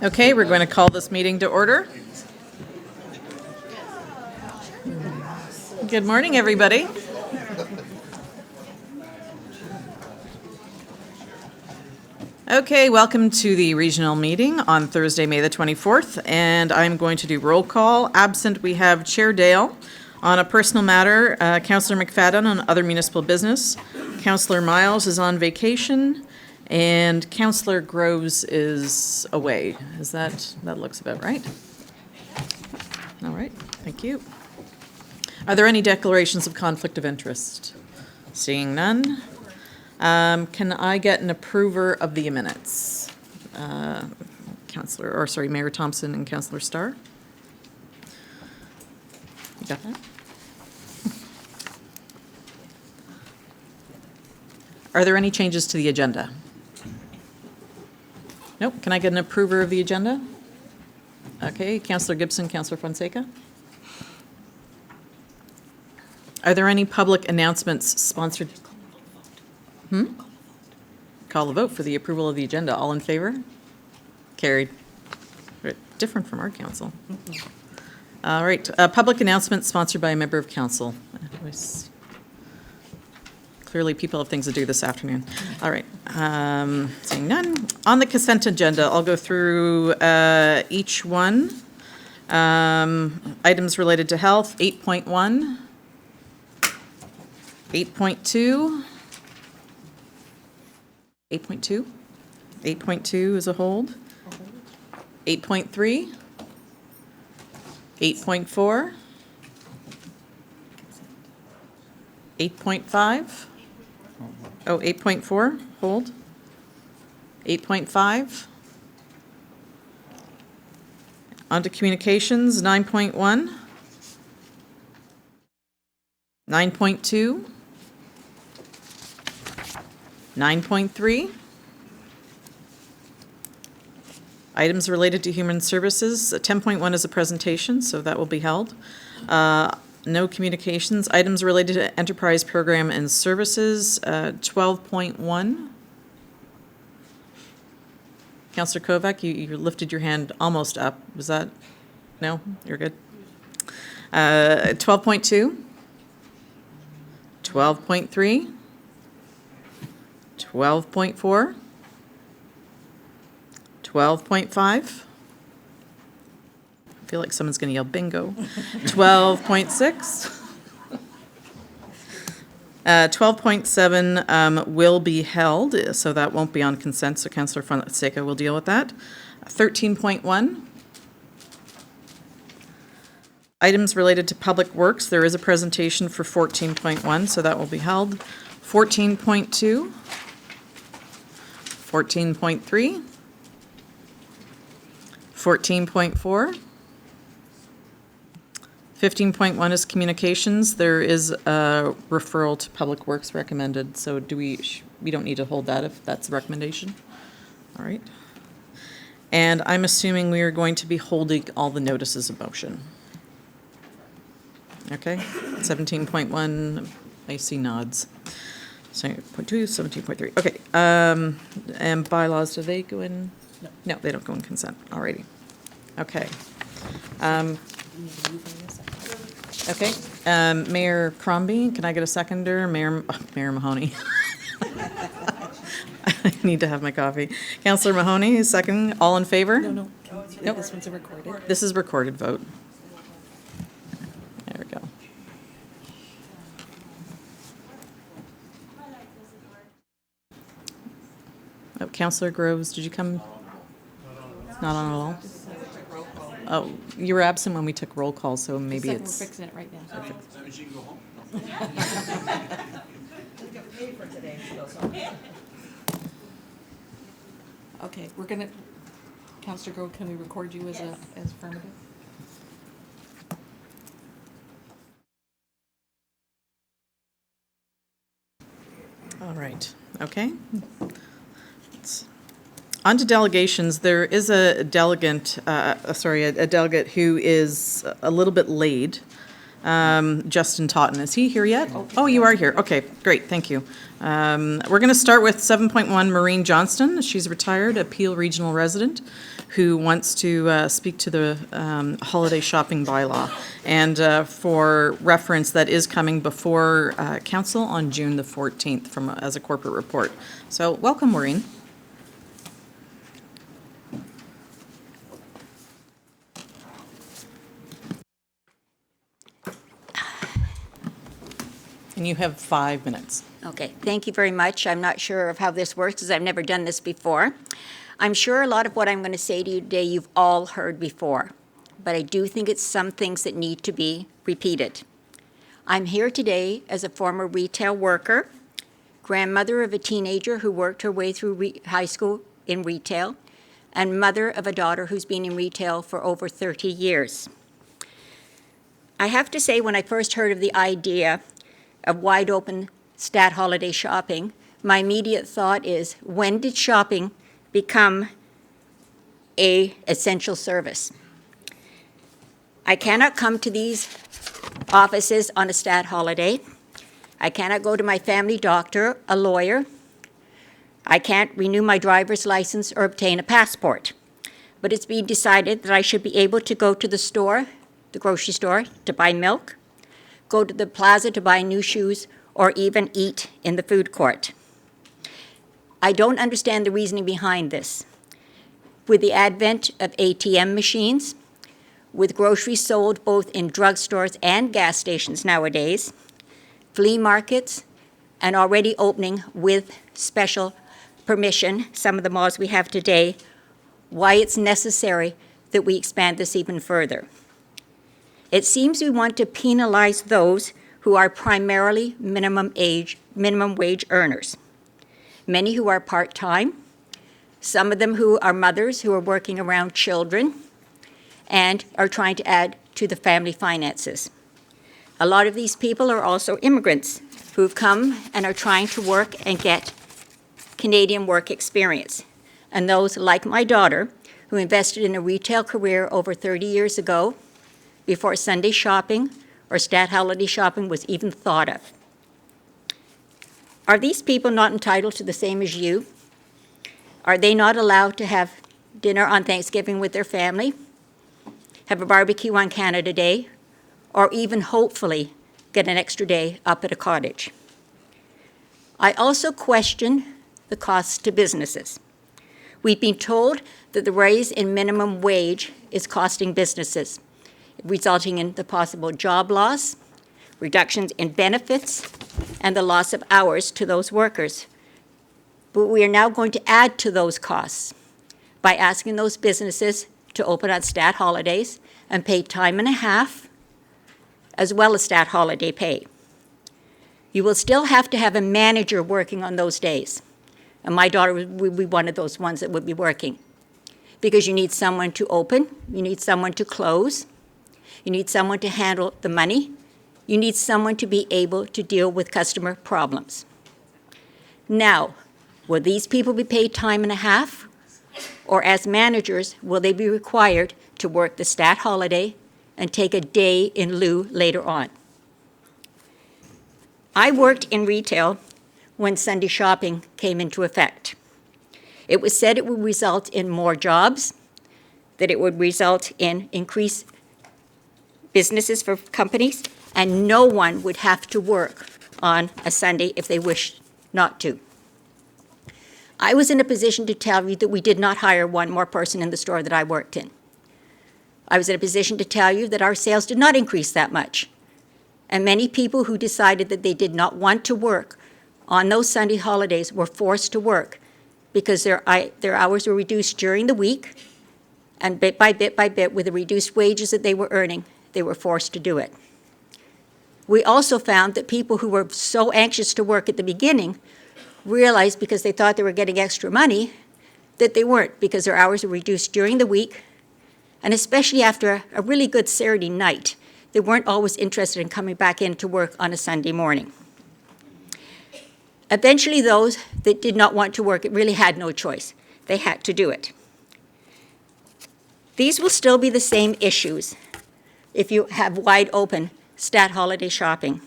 Okay, we're going to call this meeting to order. Good morning, everybody. Okay, welcome to the regional meeting on Thursday, May the 24th, and I'm going to do roll call. Absent, we have Chair Dale. On a personal matter, Councillor McFadden on other municipal business. Councillor Miles is on vacation, and Councillor Groves is away. That looks about right? All right, thank you. Are there any declarations of conflict of interest? Seeing none. Can I get an approver of the minutes? Mayor Thompson and Councillor Starr. You got that? Are there any changes to the agenda? Nope. Can I get an approver of the agenda? Okay, Councillor Gibson, Councillor Fonseca. Are there any public announcements sponsored? Call the vote for the approval of the agenda. All in favor? Carried. Different from our council. All right. Public announcement sponsored by a member of council. Clearly, people have things to do this afternoon. All right. Seeing none. On the consent agenda, I'll go through each one. Items related to health, 8.1, 8.2, 8.2. 8.2 is a hold. 8.3. 8.4. 8.5. Oh, 8.4, hold. 8.5. On to communications, 9.1. 9.2. 9.3. Items related to human services, 10.1 is a presentation, so that will be held. No communications. Items related to enterprise program and services, 12.1. Councillor Kovac, you lifted your hand almost up. Was that? No? You're good. 12.2. 12.3. 12.4. 12.5. I feel like someone's going to yell bingo. 12.6. 12.7 will be held, so that won't be on consent, so Councillor Fonseca will deal with that. 13.1. Items related to public works, there is a presentation for 14.1, so that will be held. 14.2. 14.3. 14.4. 15.1 is communications. There is a referral to Public Works recommended, so we don't need to hold that if that's the recommendation. All right. And I'm assuming we are going to be holding all the notices of motion. Okay. 17.1, I see nods. 17.2, 17.3. Okay. And bylaws, do they go in? No, they don't go in consent. Alrighty. Okay. Okay. Mayor Crombie, can I get a seconder? Mayor Mahoney. I need to have my coffee. Councillor Mahoney is second. All in favor? No. Nope. This one's a recorded. This is recorded vote. There we go. Oh, Councillor Groves, did you come? Not on at all? Oh, you were absent when we took roll call, so maybe We're it's... fixing it right now. That means you can go home. Okay, we're gonna, Councillor Grove, can we record you as affirmative? All right, okay. On to delegations. There is a delegate, a delegate who is a little bit late. Justin Totten, is he here yet? Oh, you are here. Okay, great, thank you. We're going to start with 7.1 Maureen Johnston. She's a retired Peel Regional resident who wants to speak to the holiday shopping bylaw. And for reference, that is coming before council on June the 14th as a corporate report. So welcome, Maureen. And you have 5 minutes. Okay, thank you very much. I'm not sure of how this works because I've never done this before. I'm sure a lot of what I'm going to say to you today you've all heard before, but I do think it's some things that need to be repeated. I'm here today as a former retail worker, grandmother of a teenager who worked her way through high school in retail, and mother of a daughter who's been in retail for over 30 years. I have to say, when I first heard of the idea of wide open stat holiday shopping, my immediate thought is, when did shopping become an essential service? I cannot come to these offices on a stat holiday. I cannot go to my family doctor, a lawyer. I can't renew my driver's license or obtain a passport. But it's been decided that I should be able to go to the store, the grocery store, to buy milk, go to the plaza to buy new shoes, or even eat in the food court. I don't understand the reasoning behind this. With the advent of ATM machines, with groceries sold both in drugstores and gas stations nowadays, flea markets, and already opening with special permission, some of the malls we have today, why it's necessary that we expand this even further. It seems we want to penalize those who are primarily minimum wage earners, many who are part-time, some of them who are mothers who are working around children and are trying to add to the family finances. A lot of these people are also immigrants who've come and are trying to work and get Canadian work experience. And those, like my daughter, who invested in a retail career over 30 years ago, before Sunday shopping or stat holiday shopping was even thought of. Are these people not entitled to the same as you? Are they not allowed to have dinner on Thanksgiving with their family, have a barbecue on Canada Day, or even hopefully get an extra day up at a cottage? I also question the costs to businesses. We've been told that the raise in minimum wage is costing businesses, resulting in the possible job loss, reductions in benefits, and the loss of hours to those workers. But we are now going to add to those costs by asking those businesses to open on stat holidays and pay time and a half, as well as stat holiday pay. You will still have to have a manager working on those days. And my daughter would be one of those ones that would be working. Because you need someone to open, you need someone to close, you need someone to handle the money, you need someone to be able to deal with customer problems. Now, will these people be paid time and a half? Or as managers, will they be required to work the stat holiday and take a day in lieu later on? I worked in retail when Sunday shopping came into effect. It was said it would result in more jobs, that it would result in increased businesses for companies, and no one would have to work on a Sunday if they wished not to. I was in a position to tell you that we did not hire one more person in the store that I worked in. I was in a position to tell you that our sales did not increase that much. And many people who decided that they did not want to work on those Sunday holidays were forced to work because their hours were reduced during the week, and bit by bit, with the reduced wages that they were earning, they were forced to do it. We also found that people who were so anxious to work at the beginning realized, because they thought they were getting extra money, that they weren't, because their hours were reduced during the week, and especially after a really good Saturday night, they weren't always interested in coming back in to work on a Sunday morning. Eventually, those that did not want to work, it really had no choice. They had to do it. These will still be the same issues if you have wide open stat holiday shopping.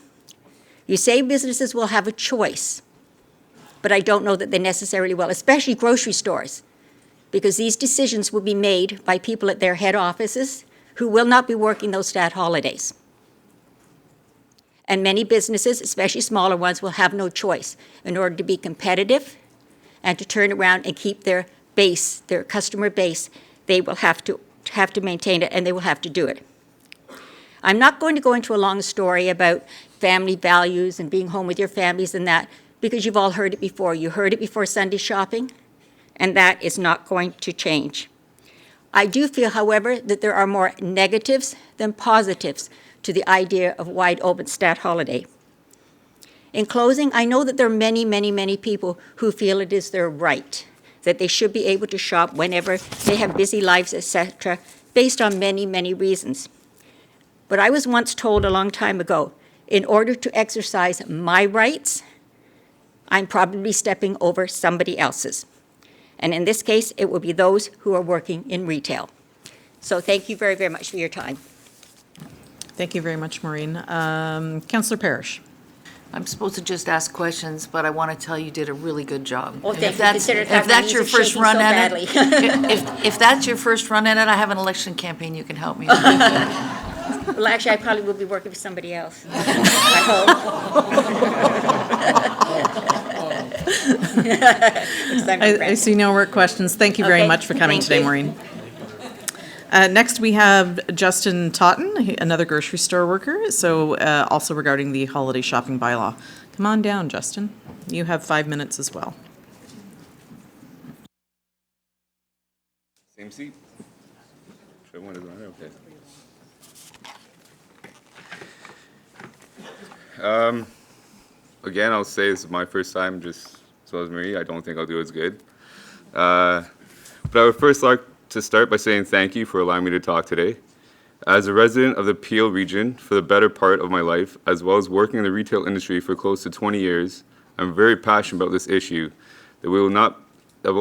You say businesses will have a choice, but I don't know that they necessarily will, especially grocery stores. because these decisions will be made by people at their head offices who will not be working those stat holidays. And many businesses, especially smaller ones, will have no choice in order to be competitive and to turn around and keep their base, their customer base. They will have to maintain it, and they will have to do it. I'm not going to go into a long story about family values and being home with your families and that, because you've all heard it before. You heard it before Sunday shopping, and that is not going to change. I do feel, however, that there are more negatives than positives to the idea of wide open stat holiday. In closing, I know that there are many, many, many people who feel it is their right, that they should be able to shop whenever they have busy lives, etc., based on many, many reasons. But I was once told a long time ago, in order to exercise my rights, I'm probably stepping over somebody else's. And in this case, it will be those who are working in retail. So thank you very, very much for your time. Thank you very much, Maureen. Councillor Parrish. I'm supposed to just ask questions, but I want to tell you did a really good job. Well, And thank if you, that's- considering if how my that's knees your are first shaking run so at badly. it, if that's your first run at it, I have an election campaign you can help me with. Well, actually, I probably will be working for somebody else. I hope. I see no more questions. Thank you very Okay, much for coming thank today, you. Maureen. Next, we have Justin Totten, another grocery store worker, so also regarding the holiday shopping bylaw. Come on down, Justin. You have 5 minutes as well. Same seat? Should one is on there? Okay. Again, I'll say this is my first time, just as well as Marie. I don't think I'll do as good. But I would first like to start by saying thank you for allowing me to talk today. As a resident of the Peel region for the better part of my life, as well as working in the retail industry for close to 20 years, I'm very passionate about this issue that will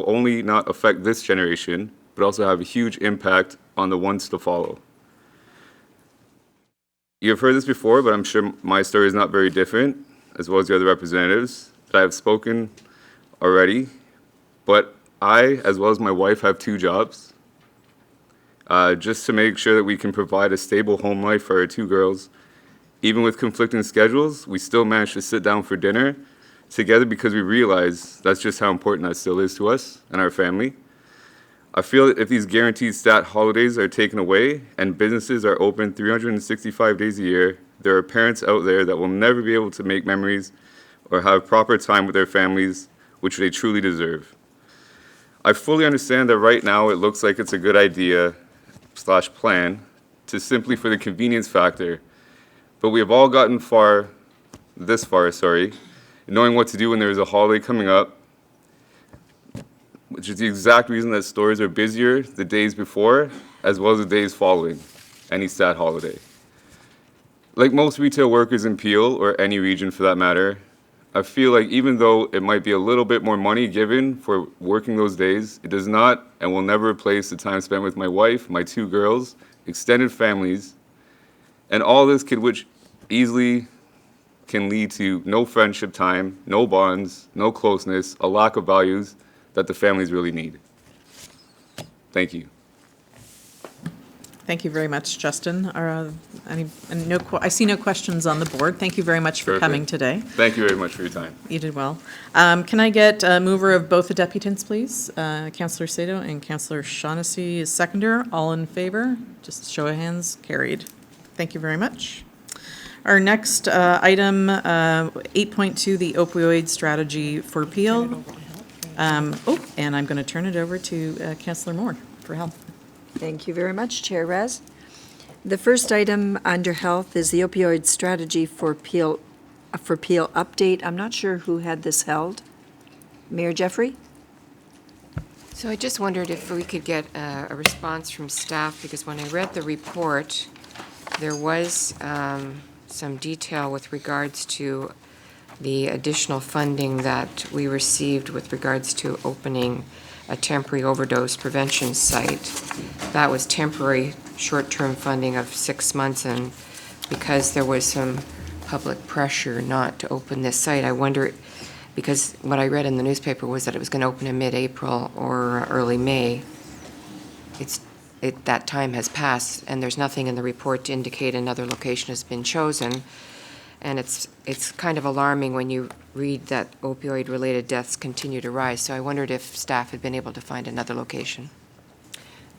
only not affect this generation, but also have a huge impact on the ones to follow. You've heard this before, but I'm sure my story is not very different, as well as the other representatives that I have spoken already. But I, as well as my wife, have 2 jobs. Just to make sure that we can provide a stable home life for our 2 girls. Even with conflicting schedules, we still manage to sit down for dinner together because we realize that's just how important that still is to us and our family. I feel that if these guaranteed stat holidays are taken away and businesses are open 365 days a year, there are parents out there that will never be able to make memories or have proper time with their families, which they truly deserve. I fully understand that right now it looks like it's a good idea / plan to simply for the convenience factor, but we have all gotten this far, knowing what to do when there is a holiday coming up, which is the exact reason that stores are busier the days before as well as the days following any stat holiday. Like most retail workers in Peel, or any region for that matter, I feel like even though it might be a little bit more money given for working those days, it does not and will never replace the time spent with my wife, my 2 girls, extended families, and all this which easily can lead to no friendship time, no bonds, no closeness, a lack of values that the families really need. Thank you. Thank you very much, Justin. I see no questions on the board. Thank you very much for coming Perfect. today. Thank you very much for your time. You did well. Can I get a mover of both the deputants, please? Councillor Sato and Councillor Shaughnessy is seconder. All in favor? Just show of hands, carried. Thank you very much. Our next item, 8.2, the opioid strategy for Peel. And I'm going to turn it over to Councillor Moore for health. Thank you very much, Chair Raz. The first item under health is the opioid strategy for Peel update. I'm not sure who had this held. Mayor Jeffrey? So I just wondered if we could get a response from staff, because when I read the report, there was some detail with regards to the additional funding that we received with regards to opening a temporary overdose prevention site. That was temporary short-term funding of 6 months, and because there was some public pressure not to open this site, I wonder Because what I read in the newspaper was that it was going to open in mid-April or early May. That time has passed, and there's nothing in the report to indicate another location has been chosen. And it's kind of alarming when you read that opioid-related deaths continue to rise. So I wondered if staff had been able to find another location.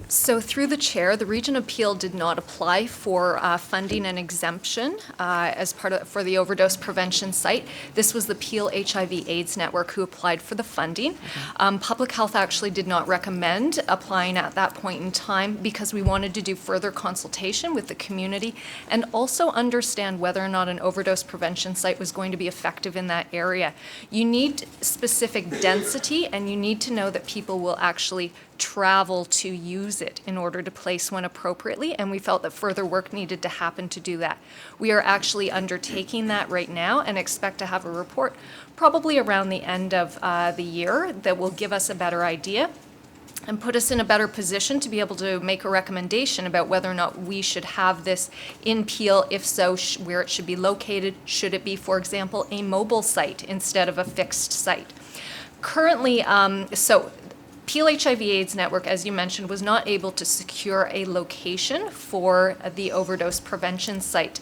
So through the chair, the Region of Peel did not apply for funding and exemption as part of, for the overdose prevention site. This was the Peel HIV/AIDS Network who applied for the funding. Public Health actually did not recommend applying at that point in time because we wanted to do further consultation with the community and also understand whether or not an overdose prevention site was going to be effective in that area. You need specific density, and you need to know that people will actually travel to use it in order to place one appropriately, and we felt that further work needed to happen to do that. We are actually undertaking that right now and expect to have a report probably around the end of the year that will give us a better idea and put us in a better position to be able to make a recommendation about whether or not we should have this in Peel. If so, where it should be located. Should it be, for example, a mobile site instead of a fixed site? Currently, Peel HIV/AIDS Network, as you mentioned, was not able to secure a location for the overdose prevention site.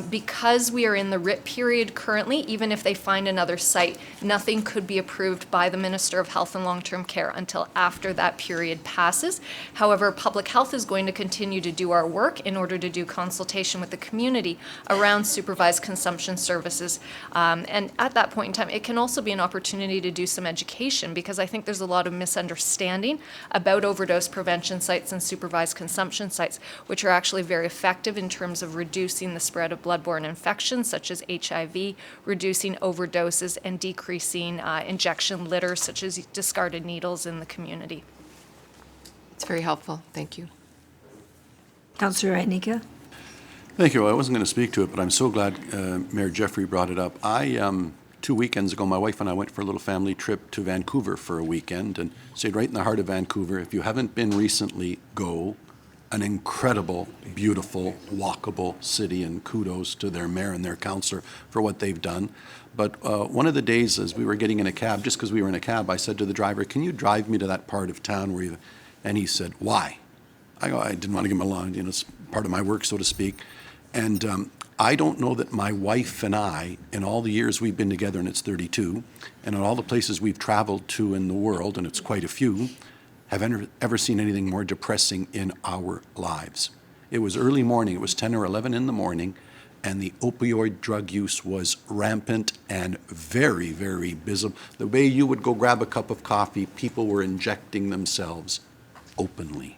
Because we are in the RIP period currently, even if they find another site, nothing could be approved by the Minister of Health and Long-Term Care until after that period passes. However, Public Health is going to continue to do our work in order to do consultation with the community around supervised consumption services. And at that point in time, it can also be an opportunity to do some education, because I think there's a lot of misunderstanding about overdose prevention sites and supervised consumption sites, which are actually very effective in terms of reducing the spread of bloodborne infections such as HIV, reducing overdoses, and decreasing injection litter such as discarded needles in the community. It's very helpful. Thank you. Councillor Anika? Thank you. I wasn't going to speak to it, but I'm so glad Mayor Jeffrey brought it up. 2 weekends ago, my wife and I went for a little family trip to Vancouver for a weekend and stayed right in the heart of Vancouver. If you haven't been recently, go. An incredible, beautiful, walkable city, and kudos to their mayor and their councillor for what they've done. But one of the days as we were getting in a cab, just because we were in a cab, I said to the driver, "Can you drive me to that part of town where you..." And he said, "Why?" I didn't want to give him a line, it's part of my work, so to speak. And I don't know that my wife and I, in all the years we've been together, and it's 32, and in all the places we've traveled to in the world, and it's quite a few, have ever seen anything more depressing in our lives. It was early morning, it was 10 or 11 in the morning, and the opioid drug use was rampant and very, very visible. The way you would go grab a cup of coffee, people were injecting themselves openly.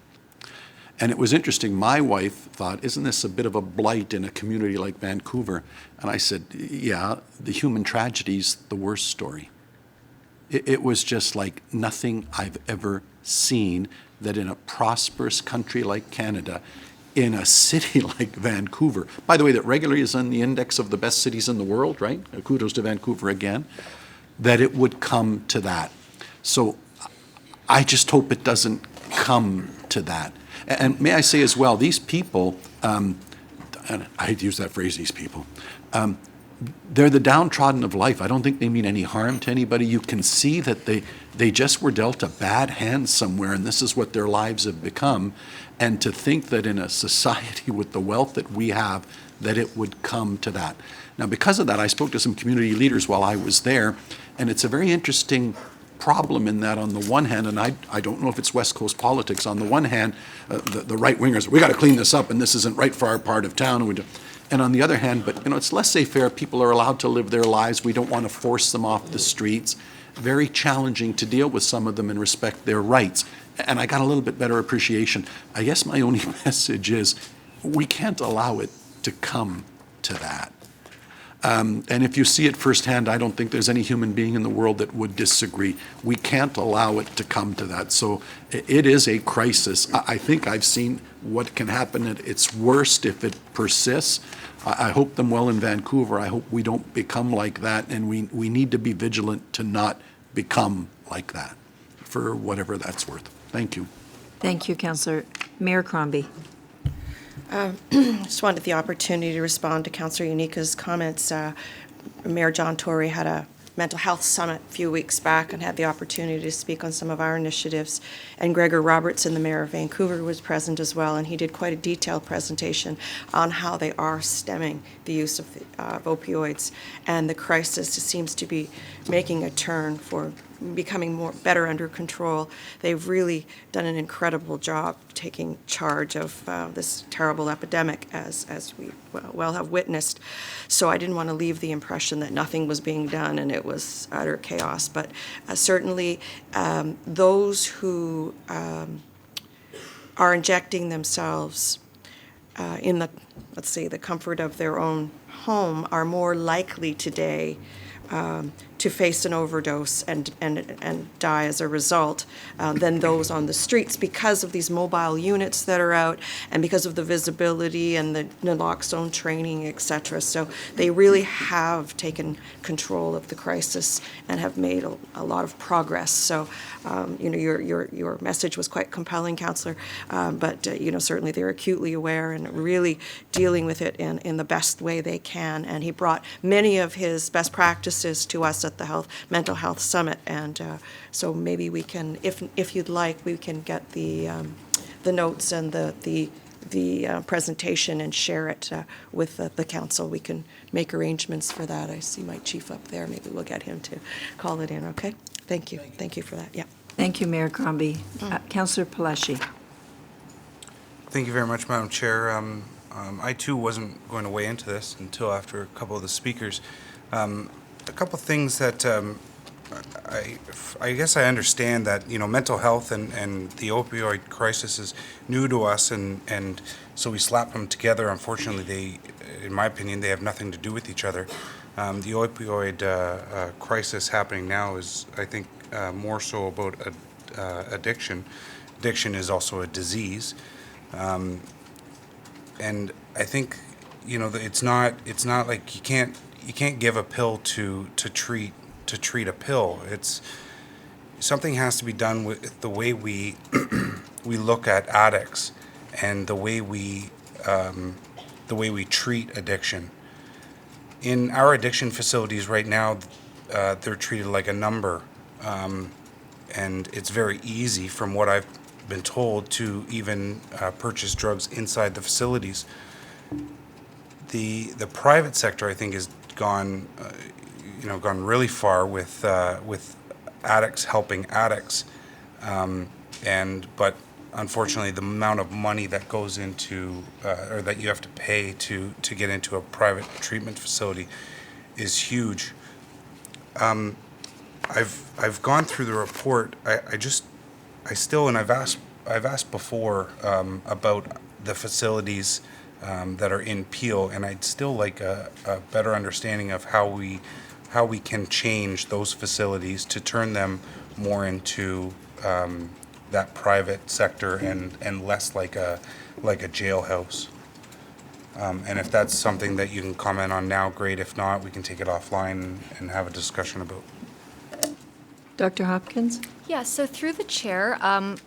And it was interesting, my wife thought, isn't this a bit of a blight in a community like Vancouver? And I said, yeah, the human tragedy's the worst story. It was just like nothing I've ever seen, that in a prosperous country like Canada, in a city like Vancouver, by the way, that regularly is on the index of the best cities in the world, right? Kudos to Vancouver again, that it would come to that. So I just hope it doesn't come to that. And may I say as well, these people, and I hate to use that phrase, these people, they're the downtrodden of life. I don't think they mean any harm to anybody. You can see that they just were dealt a bad hand somewhere, and this is what their lives have become. And to think that in a society with the wealth that we have, that it would come to that. Now, because of that, I spoke to some community leaders while I was there, and it's a very interesting problem in that, on the one hand, and I don't know if it's West Coast politics, on the one hand, the right-wingers, we got to clean this up, and this isn't right for our part of town, and on the other hand, but it's laissez-faire, people are allowed to live their lives, we don't want to force them off the streets. Very challenging to deal with some of them and respect their rights. And I got a little bit better appreciation. I guess my only message is, we can't allow it to come to that. And if you see it firsthand, I don't think there's any human being in the world that would disagree. We can't allow it to come to that. So it is a crisis. I think I've seen what can happen at its worst if it persists. I hope them well in Vancouver. I hope we don't become like that, and we need to be vigilant to not become like that, for whatever that's worth. Thank you. Thank you, Councillor. Mayor Crombie. Just wanted the opportunity to respond to Councillor Unika's comments. Mayor John Tory had a Mental Health Summit a few weeks back and had the opportunity to speak on some of our initiatives. And Gregor Robertson, the mayor of Vancouver, was present as well, and he did quite a detailed presentation on how they are stemming the use of opioids. And the crisis seems to be making a turn for becoming better under control. They've really done an incredible job taking charge of this terrible epidemic, as we well have witnessed. So I didn't want to leave the impression that nothing was being done and it was utter chaos. But certainly those who are injecting themselves in the, let's say, the comfort of their own home are more likely today to face an overdose and die as a result than those on the streets, because of these mobile units that are out and because of the visibility and the naloxone training, et cetera. So they really have taken control of the crisis and have made a lot of progress. So, your message was quite compelling, Councillor, but certainly they're acutely aware and really dealing with it in the best way they can. And he brought many of his best practices to us at the Mental Health Summit, and so maybe we can, if you'd like, we can get the notes and the presentation and share it with the council. We can make arrangements for that. I see my chief up there. Maybe we'll get him to call it in. Okay. Thank you. Thank you for that. Yeah. Thank you, Mayor Crombie. Councillor Palashi. Thank you very much, Madam Chair. I too wasn't going to weigh into this until after a couple of the speakers. A couple of things that I guess I understand that, mental health and the opioid crisis is new to us, and so we slap them together. Unfortunately, in my opinion, they have nothing to do with each other. The opioid crisis happening now is, I think, more so about addiction. Addiction is also a disease, and I think, it's not like you can't give a pill to treat a pill. It's something has to be done with the way we we look at addicts and the way we treat addiction. In our addiction facilities right now, they're treated like a number, and it's very easy, from what I've been told, to even purchase drugs inside the facilities. The private sector, I think, has gone really far with addicts helping addicts, but unfortunately, the amount of money that goes into or that you have to pay to get into a private treatment facility is huge. I've gone through the report. I've asked before about the facilities that are in Peel, and I'd still like a better understanding of how we can change those facilities to turn them more into that private sector and less like a jailhouse. And if that's something that you can comment on now, great. If not, we can take it offline and have a discussion about. Dr. Hopkins? Yeah, so through the chair,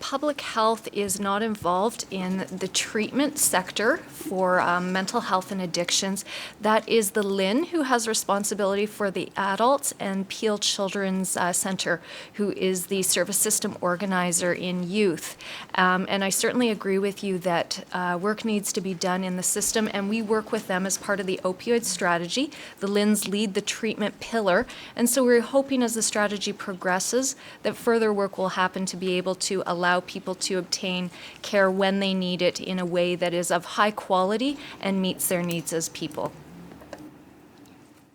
public health is not involved in the treatment sector for mental health and addictions. That is the LHIN, who has responsibility for the adults, and Peel Children's Center, who is the service system organizer in youth. And I certainly agree with you that work needs to be done in the system, and we work with them as part of the opioid strategy. The LHINs lead the treatment pillar, and so we're hoping as the strategy progresses that further work will happen to be able to allow people to obtain care when they need it in a way that is of high quality and meets their needs as people.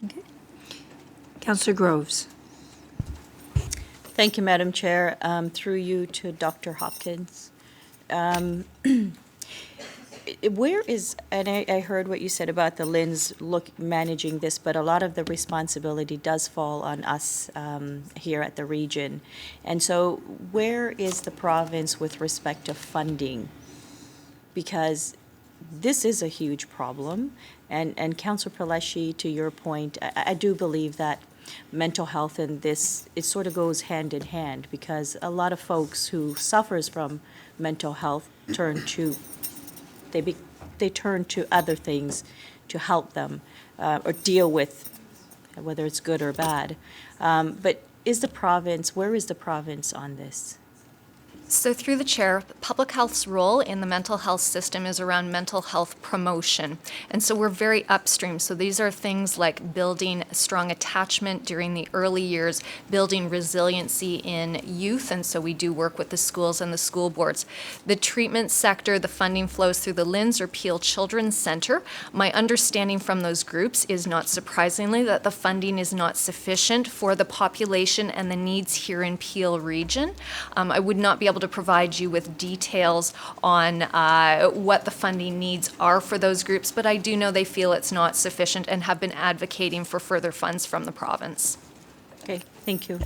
Okay. Councillor Groves. Thank you, Madam Chair. Through you to Dr. Hopkins. Where is, and I heard what you said about the LHINs managing this, but a lot of the responsibility does fall on us here at the region. And so where is the province with respect to funding? Because this is a huge problem. And Councillor Palashi, to your point, I do believe that mental health and this, it sort of goes hand in hand, because a lot of folks who suffers from mental health turn to they turn to other things to help them or deal with whether it's good or bad. But where is the province on this? So through the chair, public health's role in the mental health system is around mental health promotion. And so we're very upstream. So these are things like building strong attachment during the early years, building resiliency in youth. And so we do work with the schools and the school boards. The treatment sector, the funding flows through the LINS or Peel Children's Center. My understanding from those groups is, not surprisingly, that the funding is not sufficient for the population and the needs here in Peel region. I would not be able to provide you with details on what the funding needs are for those groups, but I do know they feel it's not sufficient and have been advocating for further funds from the province. Okay, thank you.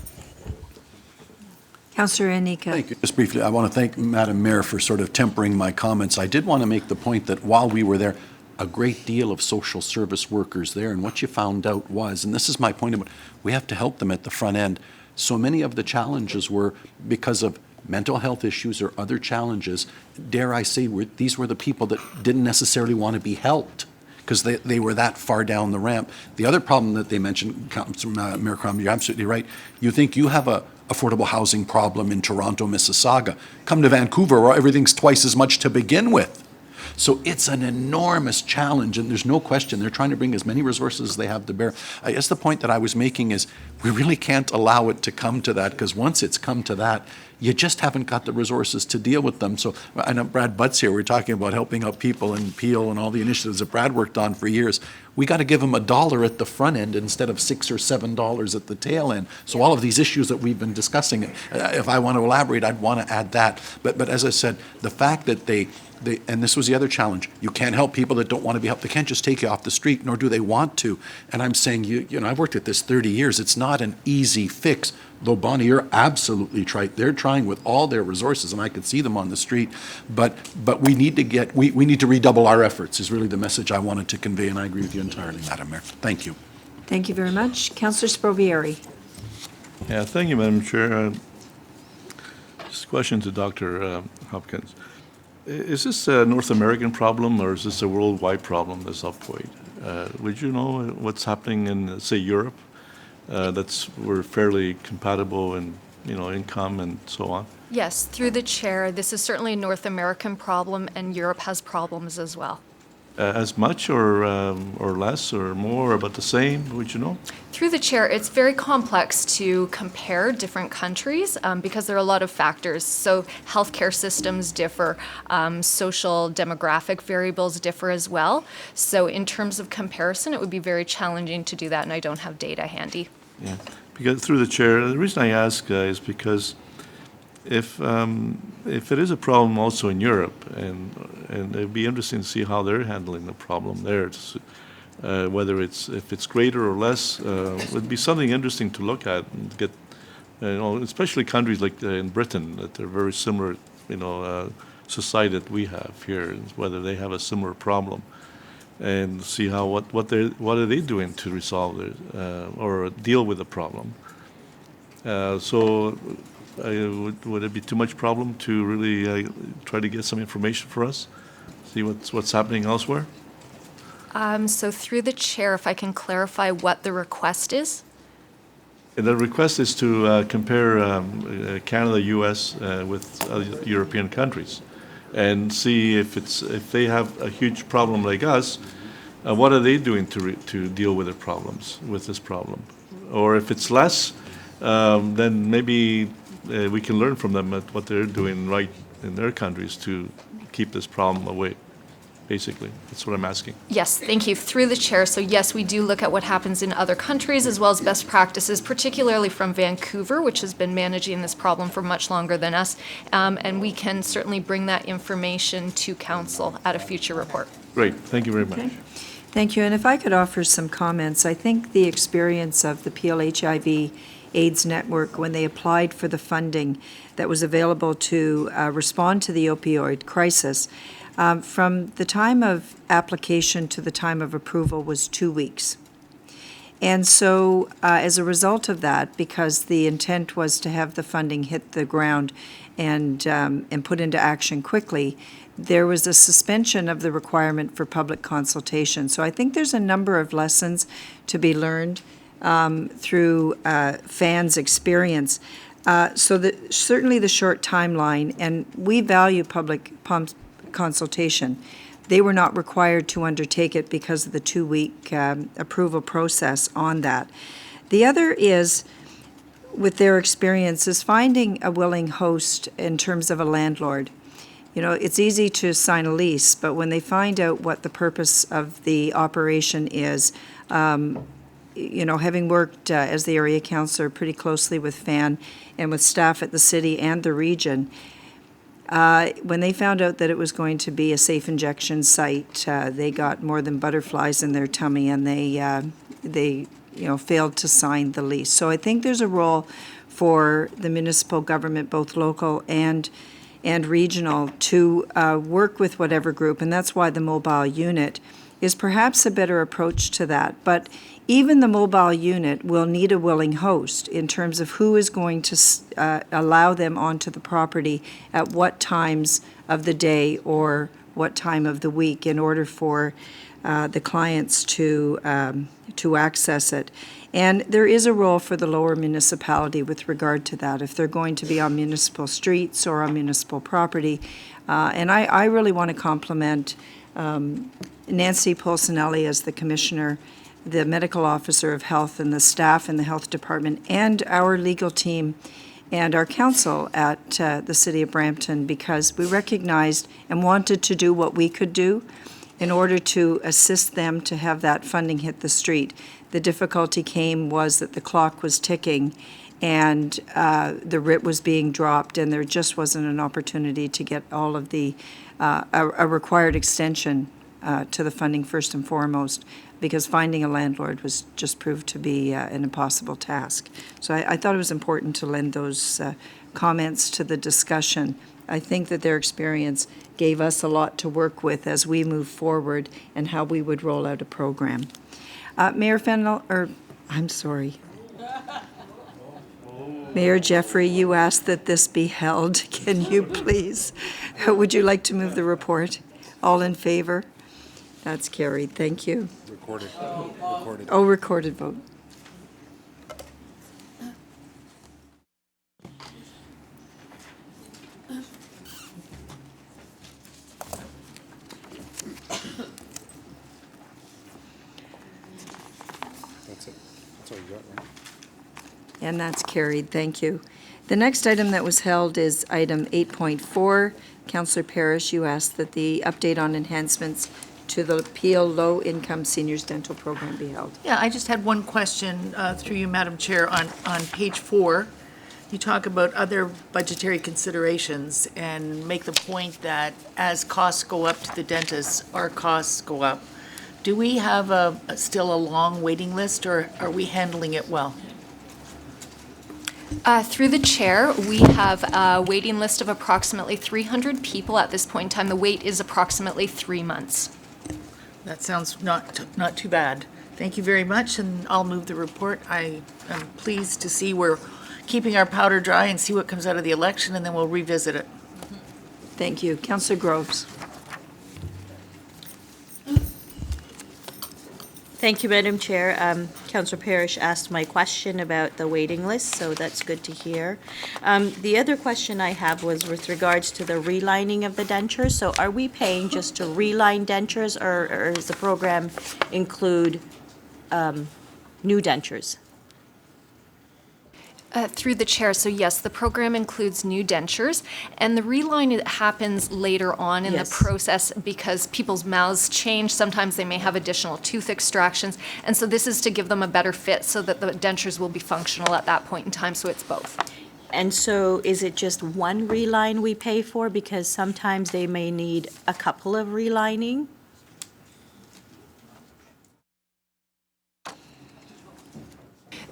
Councillor Anika. Thank you. Just briefly, I want to thank Madam Mayor for sort of tempering my comments. I did want to make the point that while we were there, a great deal of social service workers there, and what you found out was, and this is my point about, we have to help them at the front end. So many of the challenges were because of mental health issues or other challenges. Dare I say, these were the people that didn't necessarily want to be helped because they were that far down the ramp. The other problem that they mentioned, Mayor Crombie, you're absolutely right. You think you have a affordable housing problem in Toronto, Mississauga. Come to Vancouver where everything's twice as much to begin with. So it's an enormous challenge, and there's no question they're trying to bring as many resources as they have to bear. I guess the point that I was making is we really can't allow it to come to that, because once it's come to that, you just haven't got the resources to deal with them. So I know Brad Butts here, we're talking about helping out people in Peel and all the initiatives that Brad worked on for years. We got to give them $1 at the front end instead of $6 or $7 at the tail end. So all of these issues that we've been discussing, if I want to elaborate, I'd want to add that. But as I said, the fact that they, and this was the other challenge, you can't help people that don't want to be helped. They can't just take you off the street, nor do they want to. And I'm saying, you know, I've worked at this 30 years. It's not an easy fix. Though, Bonnie, you're absolutely right. They're trying with all their resources, and I could see them on the street. But we need to we need to redouble our efforts is really the message I wanted to convey, and I agree with you entirely, Madam Mayor. Thank you. Thank you very much. Councillor Sprovieri. Yeah, thank you, Madam Chair. Just a question to Dr. Hopkins. Is this a North American problem, or is this a worldwide problem, this opioid? Would you know what's happening in, say, Europe? We're fairly compatible in, you know, income and so on. Yes, through the chair, this is certainly a North American problem, and Europe has problems as well. As much or less or more, or about the same, would you know? Through the chair, it's very complex to compare different countries because there are a lot of factors. So healthcare systems differ, social demographic variables differ as well. So in terms of comparison, it would be very challenging to do that, and I don't have data handy. Yeah, because through the chair, the reason I ask is because if it is a problem also in Europe, and it'd be interesting to see how they're handling the problem there, whether if it's greater or less, would be something interesting to look at and get, you know, especially countries like in Britain that are very similar, you know, society that we have here, whether they have a similar problem, and see how what are they doing to resolve it or deal with the problem. Would it be too much problem to really try to get some information for us, see what's happening elsewhere? So through the chair, if I can clarify what the request is? The request is to compare Canada, U.S. With other European countries, and see if they have a huge problem like us, what are they doing to deal with the problems with this problem, or if it's less, then maybe we can learn from them at what they're doing right in their countries to keep this problem away. Basically, that's what I'm asking. Yes, thank you. Through the chair, so yes, we do look at what happens in other countries as well as best practices, particularly from Vancouver, which has been managing this problem for much longer than us, and we can certainly bring that information to council at a future report. Great, thank you very much. Okay. Thank you, and if I could offer some comments, I think the experience of the Peel HIV AIDS Network when they applied for the funding that was available to respond to the opioid crisis, from the time of application to the time of approval was 2 weeks. And so as a result of that, because the intent was to have the funding hit the ground and put into action quickly, there was a suspension of the requirement for public consultation. So I think there's a number of lessons to be learned through fans' experience. Certainly the short timeline, and we value public consultation. They were not required to undertake it because of the 2-week approval process on that. The other is, with their experience, is finding a willing host in terms of a landlord. You know, it's easy to sign a lease, but when they find out what the purpose of the operation is, you know, having worked as the area councillor pretty closely with FAN and with staff at the city and the region, when they found out that it was going to be a safe injection site, they got more than butterflies in their tummy, and they failed to sign the lease. So I think there's a role for the municipal government, both local and regional, to work with whatever group, and that's why the mobile unit is perhaps a better approach to that. But even the mobile unit will need a willing host in terms of who is going to allow them onto the property at what times of the day or what time of the week in order for the clients to access it. And there is a role for the lower municipality with regard to that, if they're going to be on municipal streets or on municipal property. And I really want to compliment Nancy Polsinelli as the commissioner, the medical officer of health, and the staff in the health department, and our legal team and our council at the City of Brampton, because we recognized and wanted to do what we could do in order to assist them to have that funding hit the street. The difficulty was that the clock was ticking and the writ was being dropped, and there just wasn't an opportunity to get all of the a required extension to the funding first and foremost, because finding a landlord was just proved to be an impossible task. So I thought it was important to lend those comments to the discussion. I think that their experience gave us a lot to work with as we move forward and how we would roll out a program. Mayor Mayor Jeffrey, you asked that this be held. Can you please, would you like to move the report? All in favor? That's carried. Thank you. Recorded. Oh, recorded vote. That's it. That's all you got, right? And that's carried. Thank you. The next item that was held is item 8.4. Councillor Parrish, you asked that the update on enhancements to the Peel Low Income Seniors Dental Program be held. Yeah, I just had one question through you, Madam Chair, on page 4. You talk about other budgetary considerations and make the point that as costs go up to the dentist, our costs go up. Do we have still a long waiting list, or are we handling it well? Through the chair, we have a waiting list of approximately 300 people at this point in time. The wait is approximately 3 months. That sounds not too bad. Thank you very much, and I'll move the report. I am pleased to see we're keeping our powder dry and see what comes out of the election, and then we'll revisit it. Thank you. Councillor Groves. Thank you, Madam Chair. Councillor Parrish asked my question about the waiting list, so that's good to hear. The other question I have was with regards to the relining of the dentures. So are we paying just to reline dentures, or does the program include new dentures? Through the chair, so yes, the program includes new dentures, and the reline happens later on in Yes. the process because people's mouths change. Sometimes they may have additional tooth extractions, and so this is to give them a better fit so that the dentures will be functional at that point in time, so it's both. And so is it just one reline we pay for? Because sometimes they may need a couple of relining?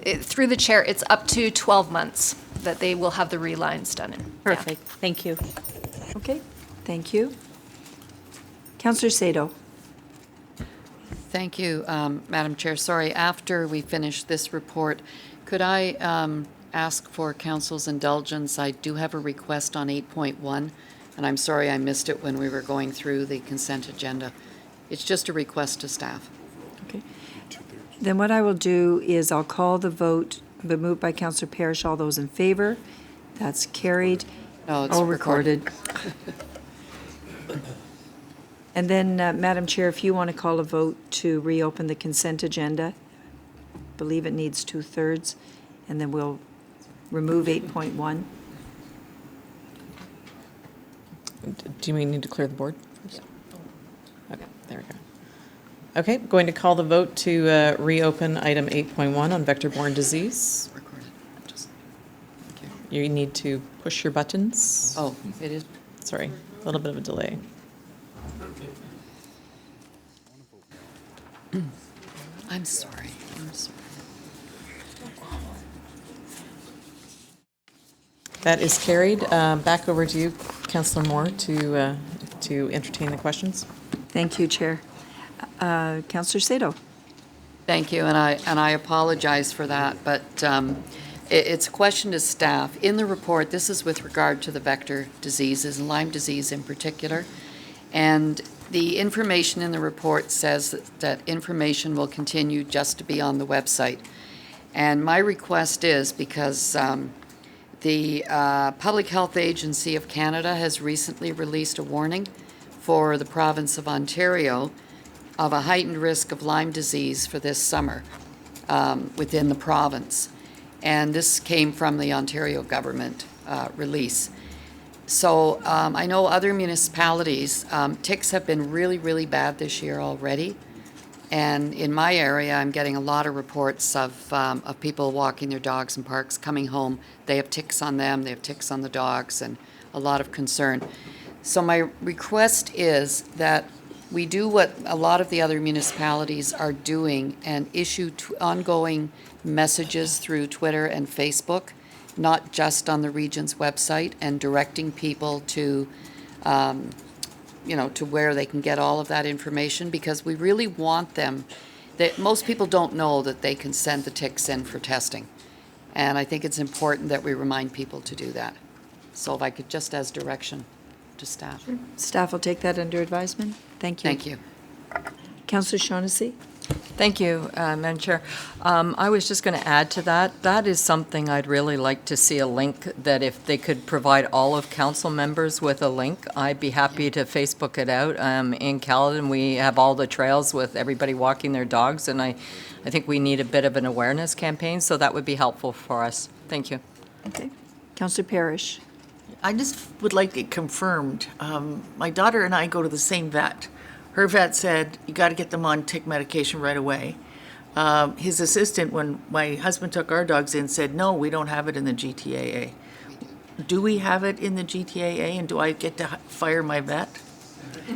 Through the chair, it's up to 12 months that they will have the relines done in. Perfect, thank you. Okay, thank you. Councillor Sado. Thank you, Madam Chair. Sorry, after we finish this report, could I ask for council's indulgence? I do have a request on 8.1, and I'm sorry I missed it when we were going through the consent agenda. It's just a request to staff. Okay. Then what I will do is I'll call the vote, but moved by Councillor Parish. All those in favor? That's carried. No, it's All recorded. And then, Madam Chair, if you want to call a vote to reopen the consent agenda, believe it needs 2/3, and then we'll remove 8.1. Do we need to clear the board first? Okay, there we go. Okay, going to call the vote to reopen item 8.1 on vector-borne disease. Recorded. Just- thank You need to push your buttons. you. Oh, it is. Sorry, a little bit of a delay. I'm sorry. I'm sorry. That is carried. Back over to you, Councillor Moore, to entertain the questions. Thank you, Chair. Councillor Sato. Thank you, and I apologize for that, but it's a question to staff. In the report, this is with regard to the vector diseases, Lyme disease in particular, and the information in the report says that information will continue just to be on the website. And my request is, because the Public Health Agency of Canada has recently released a warning for the province of Ontario of a heightened risk of Lyme disease for this summer within the province. And this came from the Ontario government release. So I know other municipalities, ticks have been really, really bad this year already. And in my area, I'm getting a lot of reports of people walking their dogs in parks, coming home. They have ticks on them, they have ticks on the dogs, and a lot of concern. So my request is that we do what a lot of the other municipalities are doing and issue ongoing messages through Twitter and Facebook, not just on the region's website, and directing people to to where they can get all of that information, because we really want them. That most people don't know that they can send the ticks in for testing. And I think it's important that we remind people to do that. So if I could just as direction to staff. Staff will take that under advisement. Thank you. Thank you. Councillor Shaughnessy. Thank you, Madam Chair. I was just going to add to that. That is something I'd really like to see a link, that if they could provide all of council members with a link, I'd be happy to Facebook it out. In Caledon, we have all the trails with everybody walking their dogs, and I think we need a bit of an awareness campaign, so that would be helpful for us. Thank you. Okay. Councillor Parish. I just would like it confirmed. My daughter and I go to the same vet. Her vet said, you got to get them on tick medication right away. His assistant, when my husband took our dogs in, said, no, we don't have it in the GTAA. Do we have it in the GTAA, and do I get to fire my vet?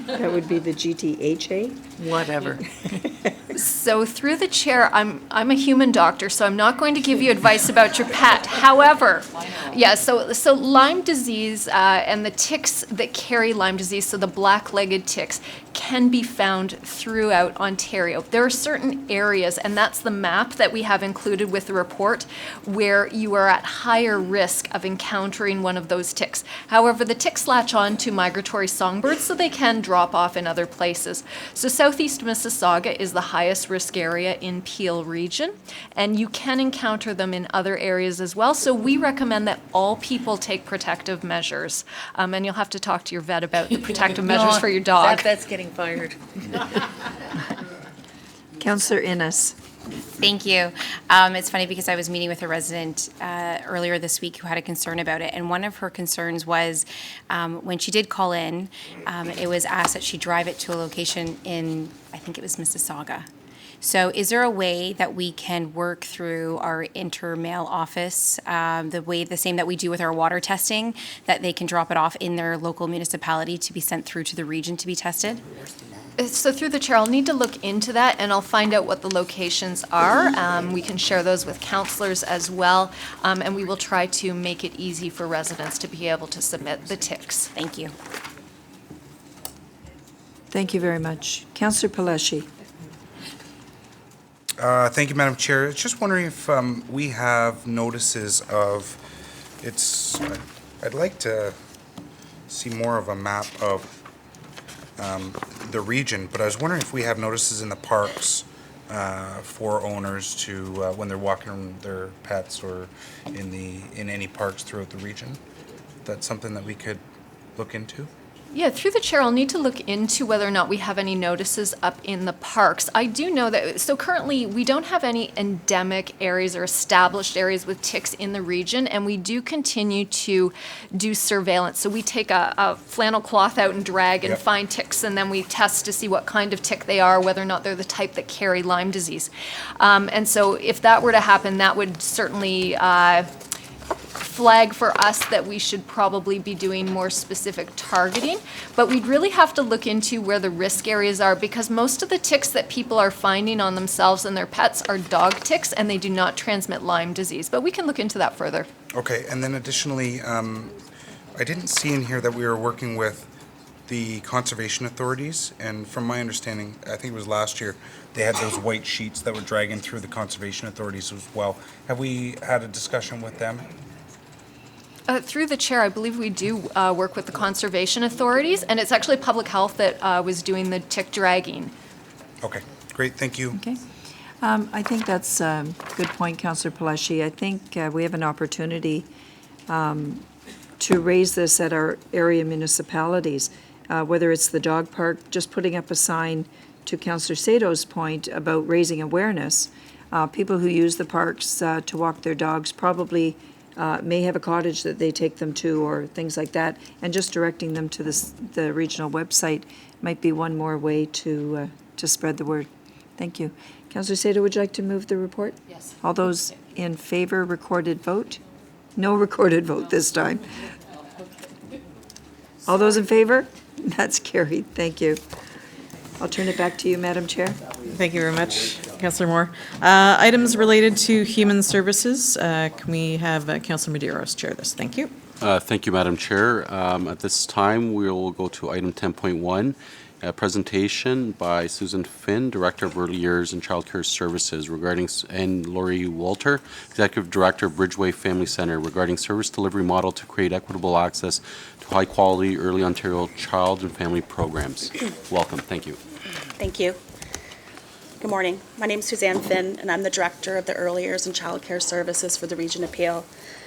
That would be the GTHA? Whatever. So through the chair, I'm a human doctor, so I'm not going to give you advice about your pet. However, yeah, so Lyme disease and the ticks that carry Lyme disease, so the black-legged ticks, can be found throughout Ontario. There are certain areas, and that's the map that we have included with the report, where you are at higher risk of encountering one of those ticks. However, the ticks latch on to migratory songbirds, so they can drop off in other places. So southeast Mississauga is the highest risk area in Peel region, and you can encounter them in other areas as well. So we recommend that all people take protective measures. And you'll have to talk to your vet about the protective measures for your dog. That's getting fired. Councillor Innes. Thank you. It's funny because I was meeting with a resident earlier this week who had a concern about it, and one of her concerns was when she did call in, it was asked that she drive it to a location in, I think it was Mississauga. So is there a way that we can work through our intermail office, the same that we do with our water testing, that they can drop it off in their local municipality to be sent through to the region to be tested? So through the chair, I'll need to look into that, and I'll find out what the locations are. We can share those with councillors as well, and we will try to make it easy for residents to be able to submit the ticks. Thank you. Thank you very much. Councillor Palashi. Thank you, Madam Chair. Just wondering if we have notices of, I'd like to see more of a map of the region, but I was wondering if we have notices in the parks for owners to, when they're walking their pets or in any parks throughout the region. That's something that we could look into. Yeah, through the chair, I'll need to look into whether or not we have any notices up in the parks. I do know that, so currently, we don't have any endemic areas or established areas with ticks in the region, and we do continue to do surveillance. So we take a flannel cloth out and drag and find ticks, and then we test to see what kind of tick they are, whether or not they're the type that carry Lyme disease. And so if that were to happen, that would certainly flag for us that we should probably be doing more specific targeting, but we'd really have to look into where the risk areas are, because most of the ticks that people are finding on themselves and their pets are dog ticks, and they do not transmit Lyme disease, but we can look into that further. Okay, and then additionally, I didn't see in here that we were working with the conservation authorities, and from my understanding, I think it was last year, they had those white sheets that were dragging through the conservation authorities as well. Have we had a discussion with them? Through the chair, I believe we do work with the conservation authorities, and it's actually public health that was doing the tick dragging. Okay, great, thank you. Okay. I think that's a good point, Councillor Palashi. I think we have an opportunity to raise this at our area municipalities, whether it's the dog park, just putting up a sign to Councillor Sato's point about raising awareness. People who use the parks to walk their dogs probably may have a cottage that they take them to or things like that, and just directing them to the regional website might be one more way to spread the word. Thank you. Councillor Sato, would you like to move the report? Yes. All those in favor, recorded vote? No recorded vote this time. All those in favor? That's carried. Thank you. I'll turn it back to you, Madam Chair. Thank you very much, Councillor Moore. Items related to human services. Can we have Councillor Medeiros chair this? Thank you. Thank you, Madam Chair. At this time, we will go to item 10.1, a presentation by Susan Finn, Director of Early Years and Child Care Services, and Lori Walter, Executive Director of Bridgeway Family Centre, regarding service delivery model to create equitable access to high-quality early Ontario child and family programs. Welcome. Thank you. Thank you. Good morning. My name is Suzanne Finn, and I'm the Director of the Early Years and Child Care Services for the Region of Peel.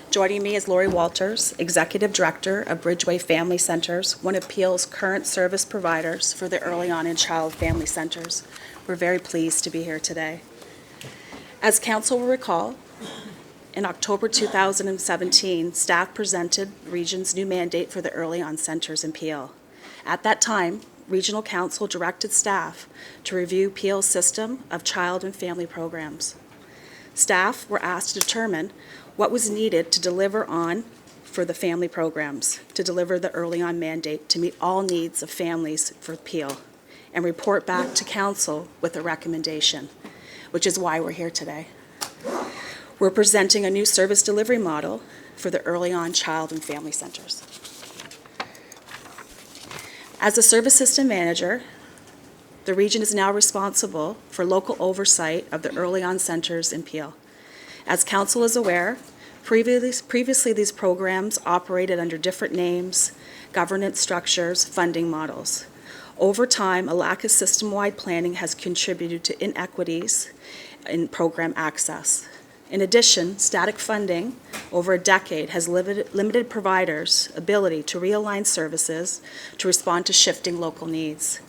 Joining me is Lori Walters, Executive Director of Bridgeway Family Centres, one of Peel's current service providers for the Early On and Child Family Centres. We're very pleased to be here today. As Council will recall, in October 2017, staff presented the Region's new mandate for the Early On Centres in Peel. At that time, Regional Council directed staff to review Peel's system of child and family programs. Staff were asked to determine what was needed to deliver on for the family programs, to deliver the Early On mandate to meet all needs of families for Peel, and report back to Council with a recommendation, which is why we're here today. We're presenting a new service delivery model for the Early On Child and Family Centres. As a service system manager, the region is now responsible for local oversight of the Early On centers in Peel. As Council is aware, previously these programs operated under different names, governance structures, funding models. Over time, a lack of system-wide planning has contributed to inequities in program access. In addition, static funding over a decade has limited providers' ability to realign services to respond to shifting local needs.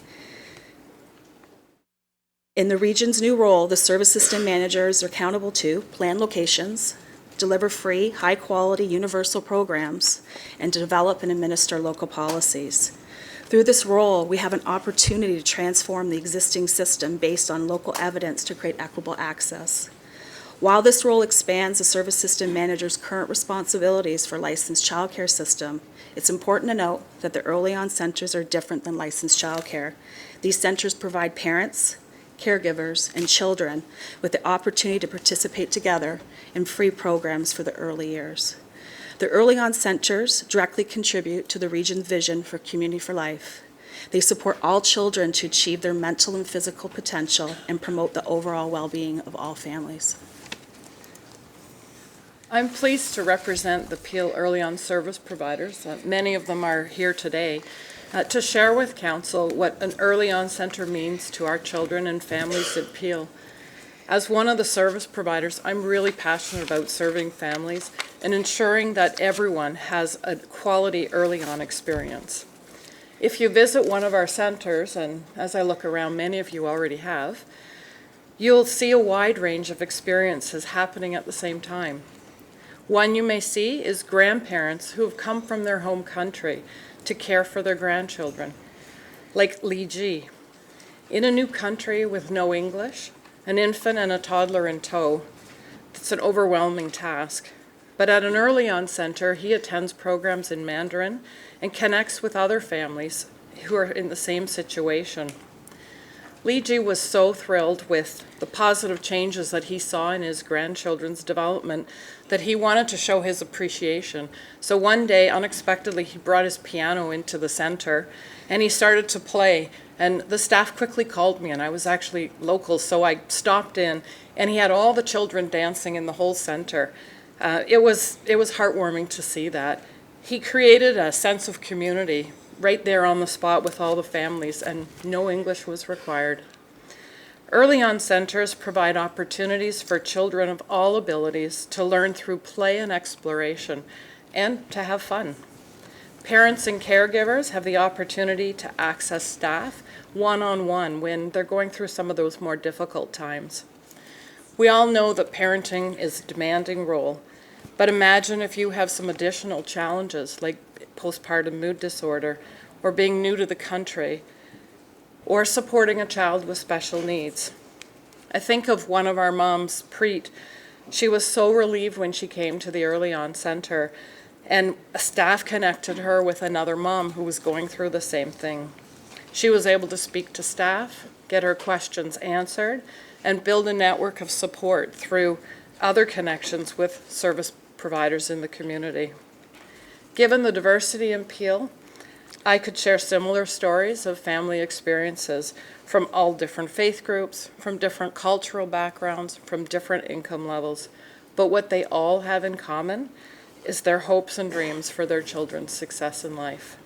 In the region's new role, the service system managers are accountable to plan locations, deliver free, high-quality, universal programs, and to develop and administer local policies. Through this role, we have an opportunity to transform the existing system based on local evidence to create equitable access. While this role expands the service system manager's current responsibilities for licensed childcare system, it's important to note that the Early On centers are different than licensed childcare. These centers provide parents, caregivers, and children with the opportunity to participate together in free programs for the early years. The Early On centers directly contribute to the region's vision for Community for Life. They support all children to achieve their mental and physical potential and promote the overall well-being of all families. I'm pleased to represent the Peel Early On service providers. Many of them are here today to share with Council what an Early On centre means to our children and families at Peel. As one of the service providers, I'm really passionate about serving families and ensuring that everyone has a quality early on experience. If you visit one of our centers, and as I look around, many of you already have, you'll see a wide range of experiences happening at the same time. One you may see is grandparents who have come from their home country to care for their grandchildren, like Lee G. In a new country with no English, an infant and a toddler in tow, it's an overwhelming task. But at an early on center, he attends programs in Mandarin and connects with other families who are in the same situation. Lee G was so thrilled with the positive changes that he saw in his grandchildren's development that he wanted to show his appreciation. So one day, unexpectedly, he brought his piano into the center and he started to play. And the staff quickly called me, and I was actually local, so I stopped in, and he had all the children dancing in the whole center. It was heartwarming to see that. He created a sense of community right there on the spot with all the families, and no English was required. Early on centers provide opportunities for children of all abilities to learn through play and exploration, and to have fun. Parents and caregivers have the opportunity to access staff one-on-one when they're going through some of those more difficult times. We all know that parenting is a demanding role, but imagine if you have some additional challenges like postpartum mood disorder, or being new to the country, or supporting a child with special needs. I think of one of our moms, Preet. She was so relieved when she came to the Early On Center, and staff connected her with another mom who was going through the same thing. She was able to speak to staff, get her questions answered, and build a network of support through other connections with service providers in the community. Given the diversity in Peel, I could share similar stories of family experiences from all different faith groups, from different cultural backgrounds, from different income levels. But what they all have in common is their hopes and dreams for their children's success in life.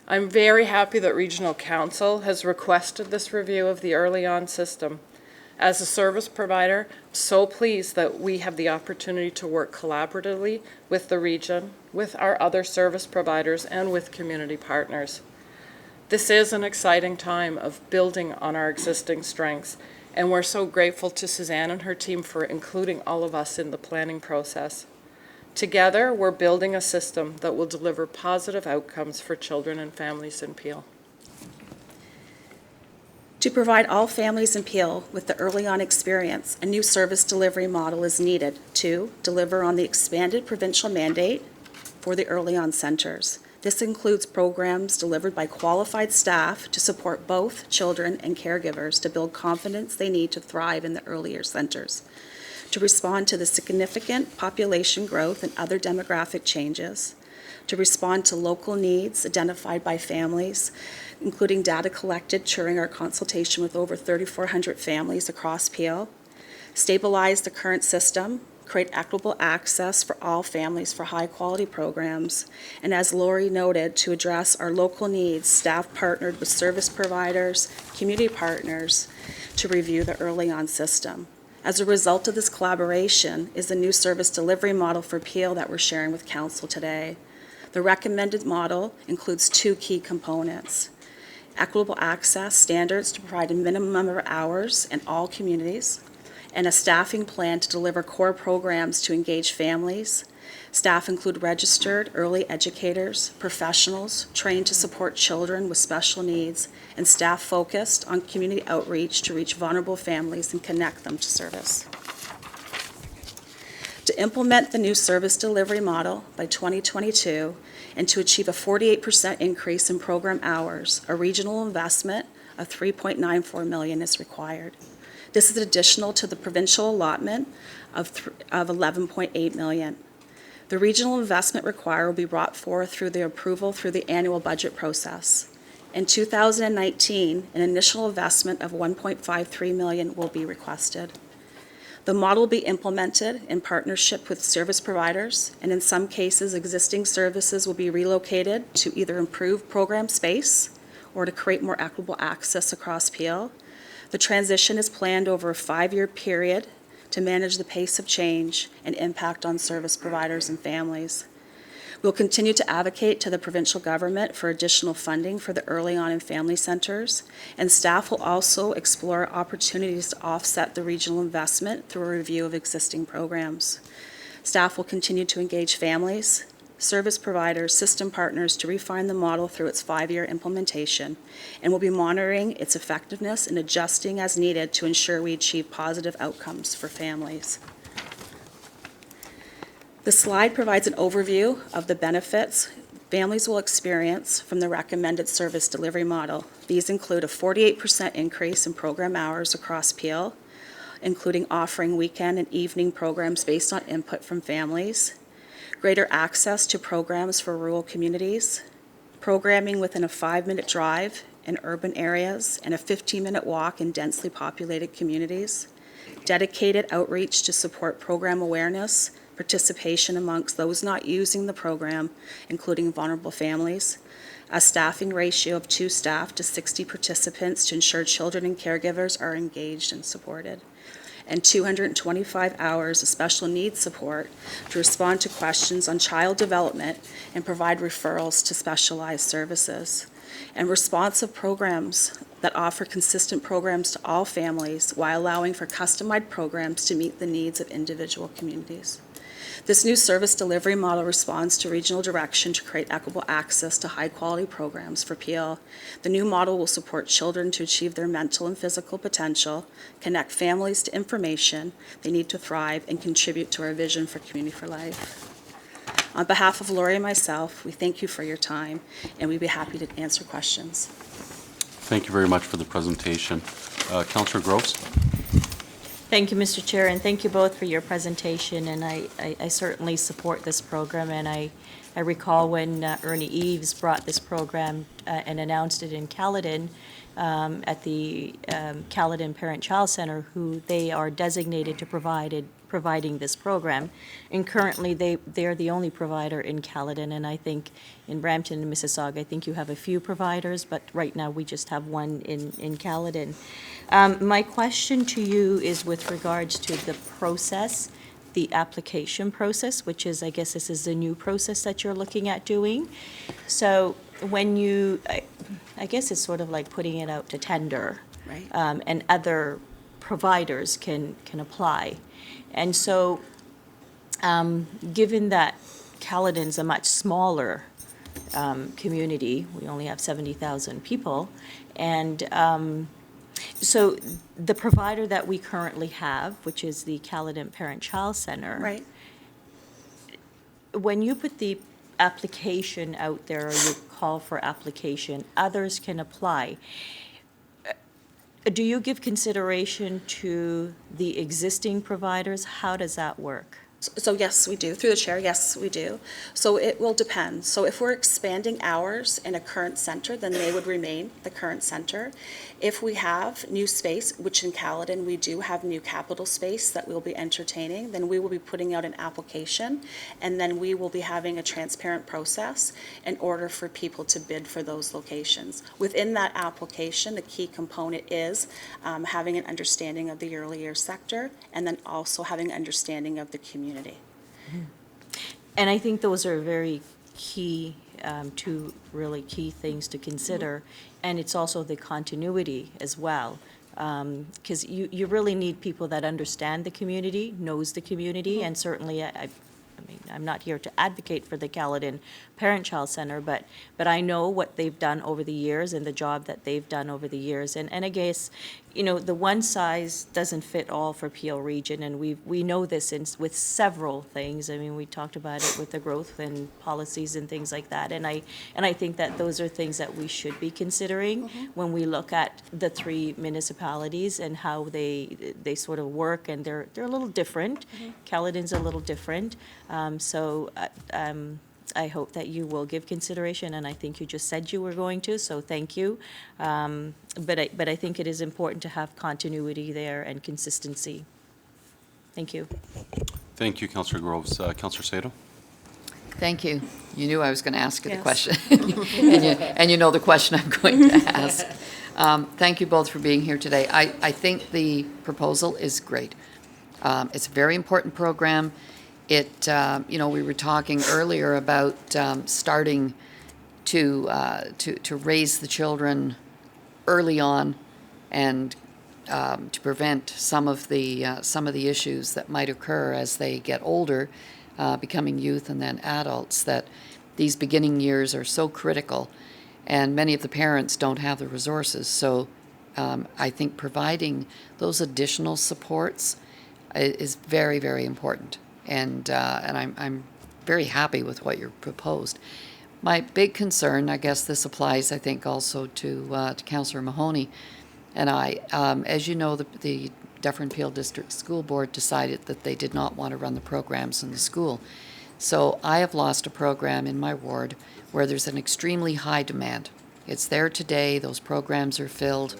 I'm very happy that Regional Council has requested this review of the Early On system. As a service provider, I'm so pleased that we have the opportunity to work collaboratively with the region, with our other service providers, and with community partners. This is an exciting time of building on our existing strengths, and we're so grateful to Suzanne and her team for including all of us in the planning process. Together, we're building a system that will deliver positive outcomes for children and families in Peel. To provide all families in Peel with the Early On experience, a new service delivery model is needed to deliver on the expanded provincial mandate for the Early On centers. This includes programs delivered by qualified staff to support both children and caregivers to build confidence they need to thrive in the earlier centers, to respond to the significant population growth and other demographic changes, to respond to local needs identified by families, including data collected during our consultation with over 3,400 families across Peel, stabilize the current system, create equitable access for all families for high-quality programs, and as Lori noted, to address our local needs, staff partnered with service providers, community partners, to review the Early On system. As a result of this collaboration is the new service delivery model for Peel that we're sharing with Council today. The recommended model includes two key components: equitable access standards to provide a minimum number of hours in all communities, and a staffing plan to deliver core programs to engage families. Staff include registered early educators, professionals trained to support children with special needs, and staff focused on community outreach to reach vulnerable families and connect them to service. To implement the new service delivery model by 2022 and to achieve a 48% increase in program hours, a regional investment of $3.94 million is required. This is additional to the provincial allotment of $11.8 million. The regional investment required will be brought forth through the approval through the annual budget process. In 2019, an initial investment of $1.53 million will be requested. The model will be implemented in partnership with service providers, and in some cases, existing services will be relocated to either improve program space or to create more equitable access across Peel. The transition is planned over a 5-year period to manage the pace of change and impact on service providers and families. We'll continue to advocate to the provincial government for additional funding for the early on and family centers, and staff will also explore opportunities to offset the regional investment through a review of existing programs. Staff will continue to engage families, service providers, system partners to refine the model through its 5-year implementation, and will be monitoring its effectiveness and adjusting as needed to ensure we achieve positive outcomes for families. The slide provides an overview of the benefits families will experience from the recommended service delivery model. These include a 48% increase in program hours across Peel, including offering weekend and evening programs based on input from families, greater access to programs for rural communities, programming within a 5-minute drive in urban areas and a 15-minute walk in densely populated communities, dedicated outreach to support program awareness, participation amongst those not using the program, including vulnerable families, a staffing ratio of 2 staff to 60 participants to ensure children and caregivers are engaged and supported, and 225 hours of special needs support to respond to questions on child development and provide referrals to specialized services, and responsive programs that offer consistent programs to all families while allowing for customized programs to meet the needs of individual communities. This new service delivery model responds to regional direction to create equitable access to high-quality programs for Peel. The new model will support children to achieve their mental and physical potential, connect families to information they need to thrive, and contribute to our vision for Community for Life. On behalf of Lori and myself, we thank you for your time, and we'd be happy to answer questions. Thank you very much for the presentation. Councillor Groves? Thank you, Mr. Chair, and thank you both for your presentation, and I certainly support this program, and I recall when Ernie Eves brought this program and announced it in Caledon at the Caledon Parent-Child Center, who they are designated to providing this program. And currently, they're the only provider in Caledon, and I think in Brampton and Mississauga, I think you have a few providers, but right now we just have one in Caledon. My question to you is with regards to the process, the application process, which is, I guess this is a new process that you're looking at doing. So when you, I guess it's sort of like putting it out to tender. Right. And other providers can apply. And so, given that Caledon's a much smaller community, we only have 70,000 people, and so the provider that we currently have, which is the Caledon Parent-Child Center. Right. When you put the application out there, or you call for application, others can apply. Do you give consideration to the existing providers? How does that work? So yes, we do. Through the chair, yes, we do. So it will depend. So if we're expanding hours in a current center, then they would remain the current center. If we have new space, which in Caledon we do have new capital space that we'll be entertaining, then we will be putting out an application, and then we will be having a transparent process in order for people to bid for those locations. Within that application, the key component is having an understanding of the early years sector, and then also having an understanding of the community. And I think those are very key, two really key things to consider. And it's also the continuity as well. Because you really need people that understand the community, knows the community, and certainly I mean, I'm not here to advocate for the Caledon Parent-Child Center, but I know what they've done over the years and the job that they've done over the years. And I guess, you know, the one size doesn't fit all for Peel Region, and we know this with several things. I mean, we talked about it with the growth and policies and things like that. And I think that those are things that we should be considering when we look at the 3 municipalities and how they sort of work, and they're a little different. Caledon's a little different. So I hope that you will give consideration, and I think you just said you were going to, so thank you. But I think it is important to have continuity there and consistency. Thank you. Thank you, Councillor Groves. Councillor Sato? Thank you. You knew I was going to ask you the Yes. question. And you know the question I'm going to ask. Thank you both for being here today. I think the proposal is great. It's a very important program. It, we were talking earlier about starting to raise the children early on and to prevent some of the issues that might occur as they get older, becoming youth and then adults, that these beginning years are so critical, and many of the parents don't have the resources. So I think providing those additional supports is very, very important, and I'm very happy with what you proposed. My big concern, I guess this applies, I think, also to Councillor Mahoney and I. As you know, the Dufferin Peel District School Board decided that they did not want to run the programs in the school. So I have lost a program in my ward where there's an extremely high demand. It's there today, those programs are filled,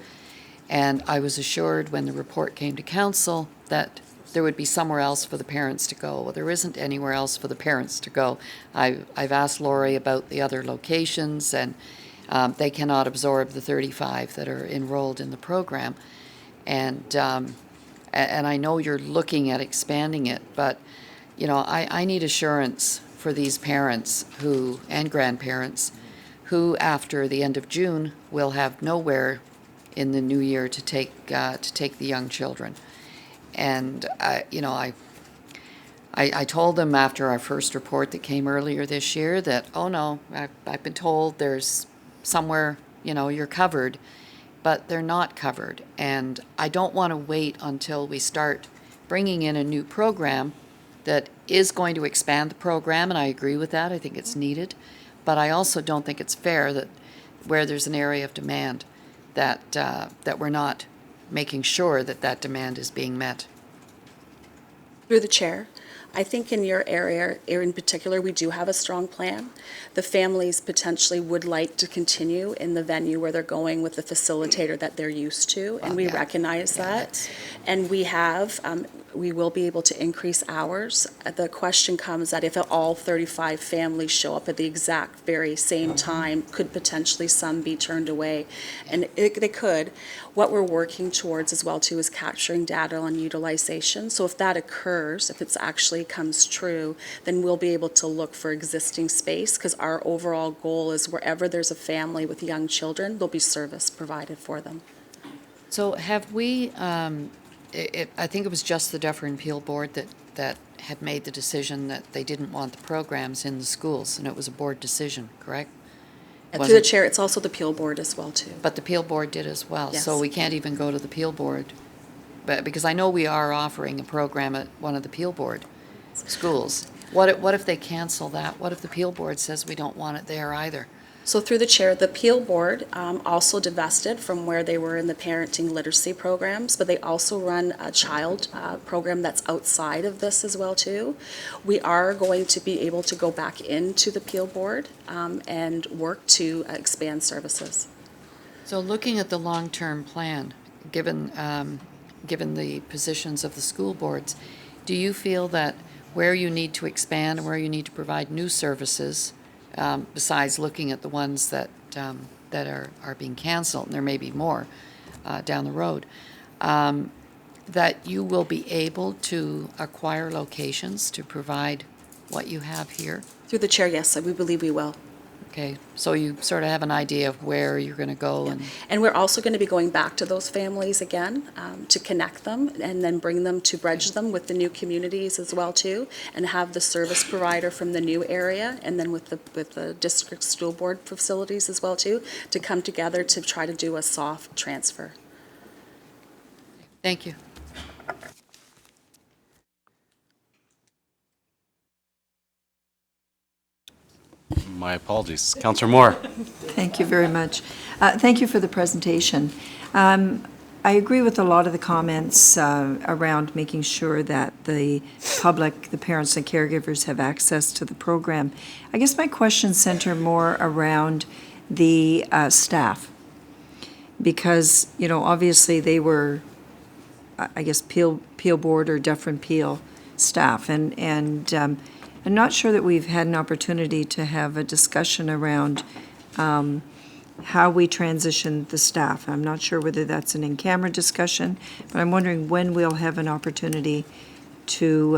and I was assured when the report came to council that there would be somewhere else for the parents to go. Well, there isn't anywhere else for the parents to go. I've asked Lori about the other locations, and they cannot absorb the 35 that are enrolled in the program. And I know you're looking at expanding it, but I need assurance for these parents and grandparents who, after the end of June, will have nowhere in the new year to take the young children. And I told them after our first report that came earlier this year that, oh no, I've been told there's somewhere, you're covered, but they're not covered. And I don't want to wait until we start bringing in a new program that is going to expand the program, and I agree with that. I think it's needed. But I also don't think it's fair that where there's an area of demand that we're not making sure that demand is being met. Through the chair, I think in your area in particular, we do have a strong plan. The families potentially would like to continue in the venue where they're going with the facilitator that they're used to, and we recognize that. And we will be able to increase hours. The question comes that if all 35 families show up at the exact very same time, could potentially some be turned away? And they could. What we're working towards as well too is capturing data on utilization. So if that occurs, if it's actually comes true, then we'll be able to look for existing space, because our overall goal is wherever there's a family with young children, there'll be service provided for them. So have we, I think it was just the Dufferin Peel Board that had made the decision that they didn't want the programs in the schools, and it was a board decision, correct? And through the chair, it's also the Peel Board as well too. But the Peel Board did as well. Yes. So we can't even go to the Peel Board, because I know we are offering a program at one of the Peel Board schools. What if they cancel that? What if the Peel Board says we don't want it there either? So through the chair, the Peel Board also divested from where they were in the parenting literacy programs, but they also run a child program that's outside of this as well too. We are going to be able to go back into the Peel Board and work to expand services. So looking at the long-term plan, given the positions of the school boards, do you feel that where you need to expand and where you need to provide new services, besides looking at the ones that are being canceled, and there may be more down the road, that you will be able to acquire locations to provide what you have here? Through the chair, yes, we believe we will. Okay, so you sort of have an idea of where you're going to go. Yeah. And we're also going to be going back to those families again to connect them and then bring them to bridge them with the new communities as well too, and have the service provider from the new area and then with the district school board facilities as well too, to come together to try to do a soft transfer. Thank you. My apologies. Councillor Moore. Thank you very much. Thank you for the presentation. I agree with a lot of the comments around making sure that the public, the parents and caregivers have access to the program. I guess my questions center more around the staff, because, obviously they were, I guess, Peel Board or Dufferin Peel staff, and I'm not sure that we've had an opportunity to have a discussion around how we transition the staff. I'm not sure whether that's an in-camera discussion, but I'm wondering when we'll have an opportunity to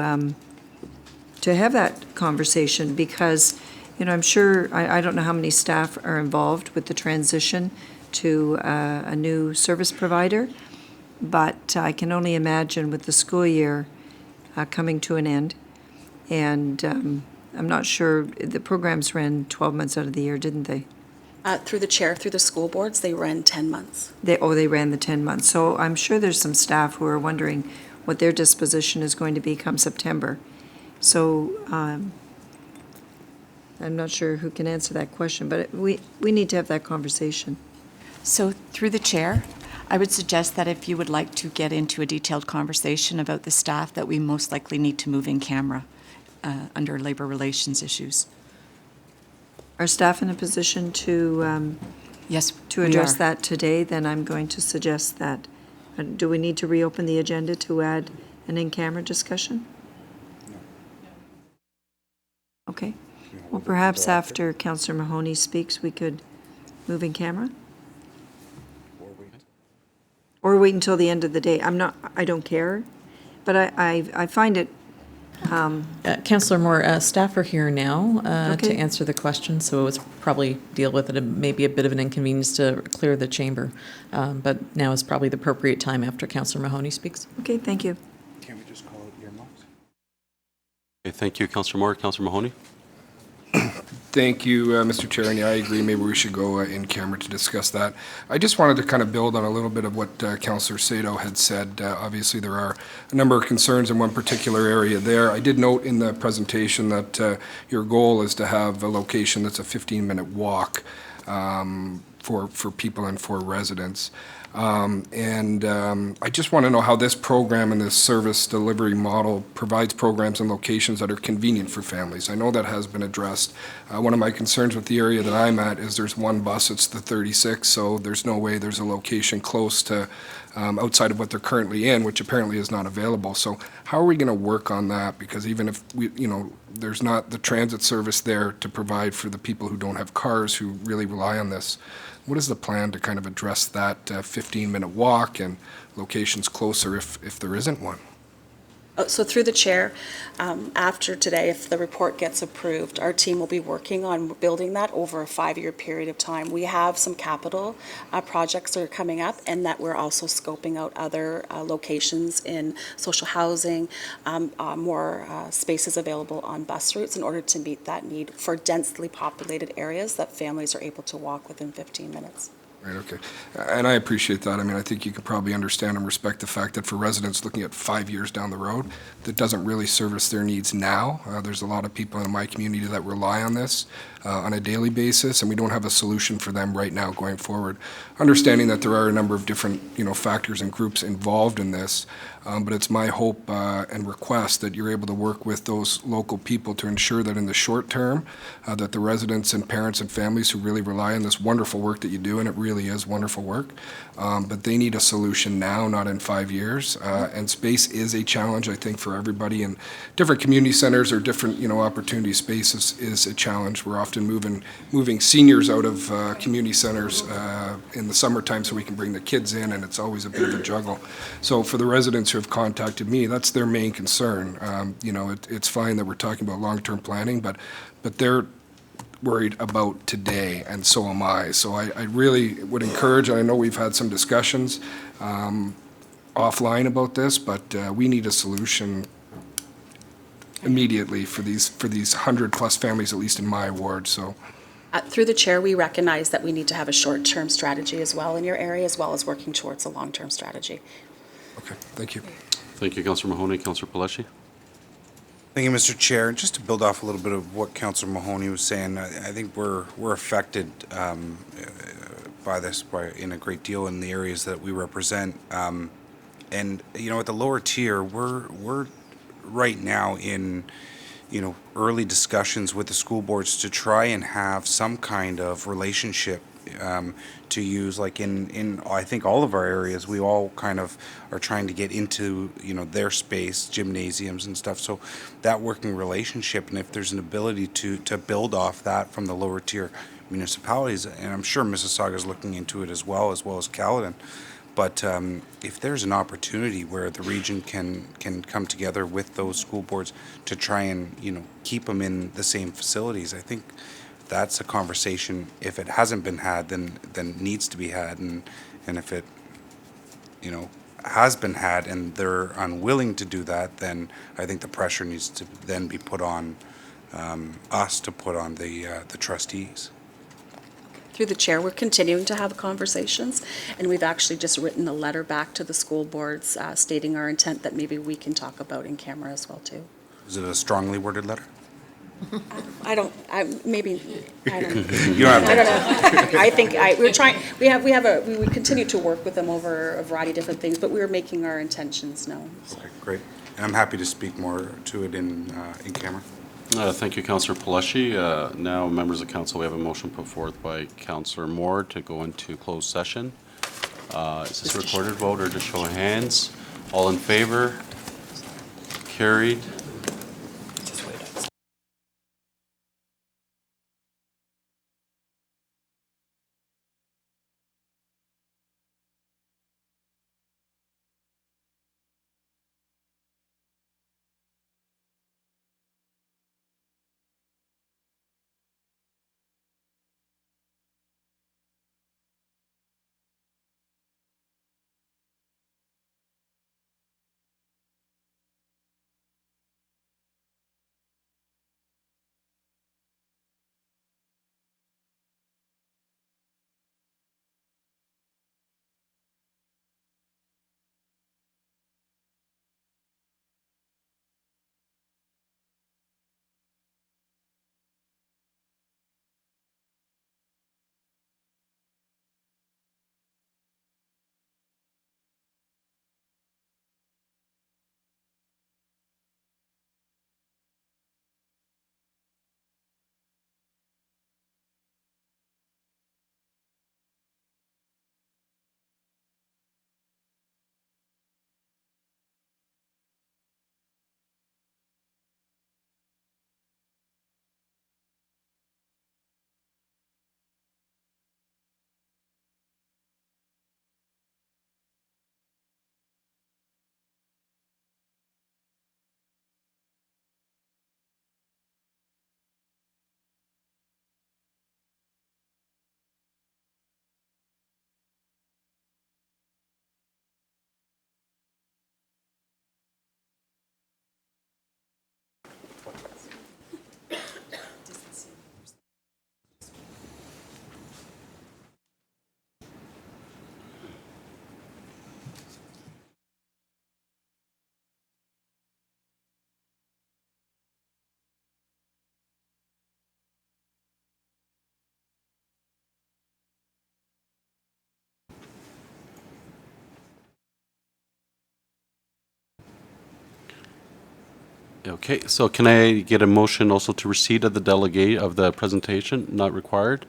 have that conversation, because, you know, I'm sure, I don't know how many staff are involved with the transition to a new service provider, but I can only imagine with the school year coming to an end, and I'm not sure, the programs ran 12 months out of the year, didn't they? Through the chair, through the school boards, they ran 10 months. They ran the 10 months. So I'm sure there's some staff who are wondering what their disposition is going to be come September. So I'm not sure who can answer that question, but we need to have that conversation. So through the chair, I would suggest that if you would like to get into a detailed conversation about the staff, that we most likely need to move in camera under labor relations issues. Are staff in a position to Yes, to we address are. that today? Then I'm going to suggest that. Do we need to reopen the agenda to add an in-camera discussion? Okay. Well, perhaps after Councillor Mahoney speaks, we could move in camera? Or wait until the end of the day. I don't care, but I find it, Councillor Moore, staff are here now to Okay. answer the question, so it's probably deal with it. It may be a bit of an inconvenience to clear the chamber, but now is probably the appropriate time after Councillor Mahoney speaks. okay, thank you. Can't we just call it earmuffs? Okay, thank you, Councillor Moore. Councillor Mahoney? Thank you, Mr. Chair, and yeah, I agree, maybe we should go in camera to discuss that. I just wanted to kind of build on a little bit of what Councillor Sato had said. Obviously, there are a number of concerns in one particular area there. I did note in the presentation that your goal is to have a location that's a 15-minute walk for people and for residents. I just want to know how this program and this service delivery model provides programs and locations that are convenient for families. I know that has been addressed. One of my concerns with the area that I'm at is there's one bus, it's the 36, so there's no way there's a location close to outside of what they're currently in, which apparently is not available. So how are we going to work on that? Because even if we, you know, there's not the transit service there to provide for the people who don't have cars who really rely on this. What is the plan to kind of address that 15-minute walk and locations closer if there isn't one? So through the chair, after today, if the report gets approved, our team will be working on building that over a 5-year period of time. We have some capital projects that are coming up, and that we're also scoping out other locations in social housing, more spaces available on bus routes in order to meet that need for densely populated areas that families are able to walk within 15 minutes. Right, okay. And I appreciate that. I mean, I think you can probably understand and respect the fact that for residents looking at 5 years down the road, that doesn't really service their needs now. There's a lot of people in my community that rely on this on a daily basis, and we don't have a solution for them right now going forward. Understanding that there are a number of different, you know, factors and groups involved in this, but it's my hope and request that you're able to work with those local people to ensure that in the short term, that the residents and parents and families who really rely on this wonderful work that you do, and it really is wonderful work, but they need a solution now, not in 5 years. And space is a challenge, I think, for everybody. And different community centers or different, you know, opportunity spaces is a challenge. We're often moving seniors out of community centers in the summertime so we can bring the kids in, and it's always a bit of a juggle. So for the residents who have contacted me, that's their main concern. You know, it's fine that we're talking about long-term planning, but they're worried about today, and so am I. So I really would encourage, and I know we've had some discussions offline about this, but we need a solution immediately for these 100+ families, at least in my ward. So. Through the chair, we recognize that we need to have a short-term strategy as well in your area, as well as working towards a long-term strategy. Okay, thank you. Thank you, Councillor Mahoney. Councillor Pelletier? Thank you, Mr. Chair. Just to build off a little bit of what Councillor Mahoney was saying, I think we're affected by this in a great deal in the areas that we represent. And you know, at the lower tier, we're right now in, you know, early discussions with the school boards to try and have some kind of relationship to use, like in I think all of our areas, we all kind of are trying to get into, you know, their space, gymnasiums and stuff. So that working relationship, and if there's an ability to build off that from the lower tier, municipalities, and I'm sure Mississauga is looking into it as well as Caledon. But if there's an opportunity where the region can come together with those school boards to try and, keep them in the same facilities, I think that's a conversation, if it hasn't been had, then needs to be had. And if it, has been had and they're unwilling to do that, then I think the pressure needs to then be put on us to put on the trustees. Through the chair, we're continuing to have conversations, and we've actually just written a letter back to the school boards stating our intent that maybe we can talk about in camera as well, too. Is it a strongly worded letter? I don't know. You don't have to. I don't know. I think we're trying, we continue to work with them over a variety of different things, but we're making our intentions known. Okay, great. And I'm happy to speak more to it in camera. Thank you, Councillor Palashi. Now, members of council, we have a motion put forth by Councillor Moore to go into closed session. Is this a recorded vote or just show of hands? All in favor? Carried. Okay, so can I get a motion also to receipt of the delegate of the presentation? Not required.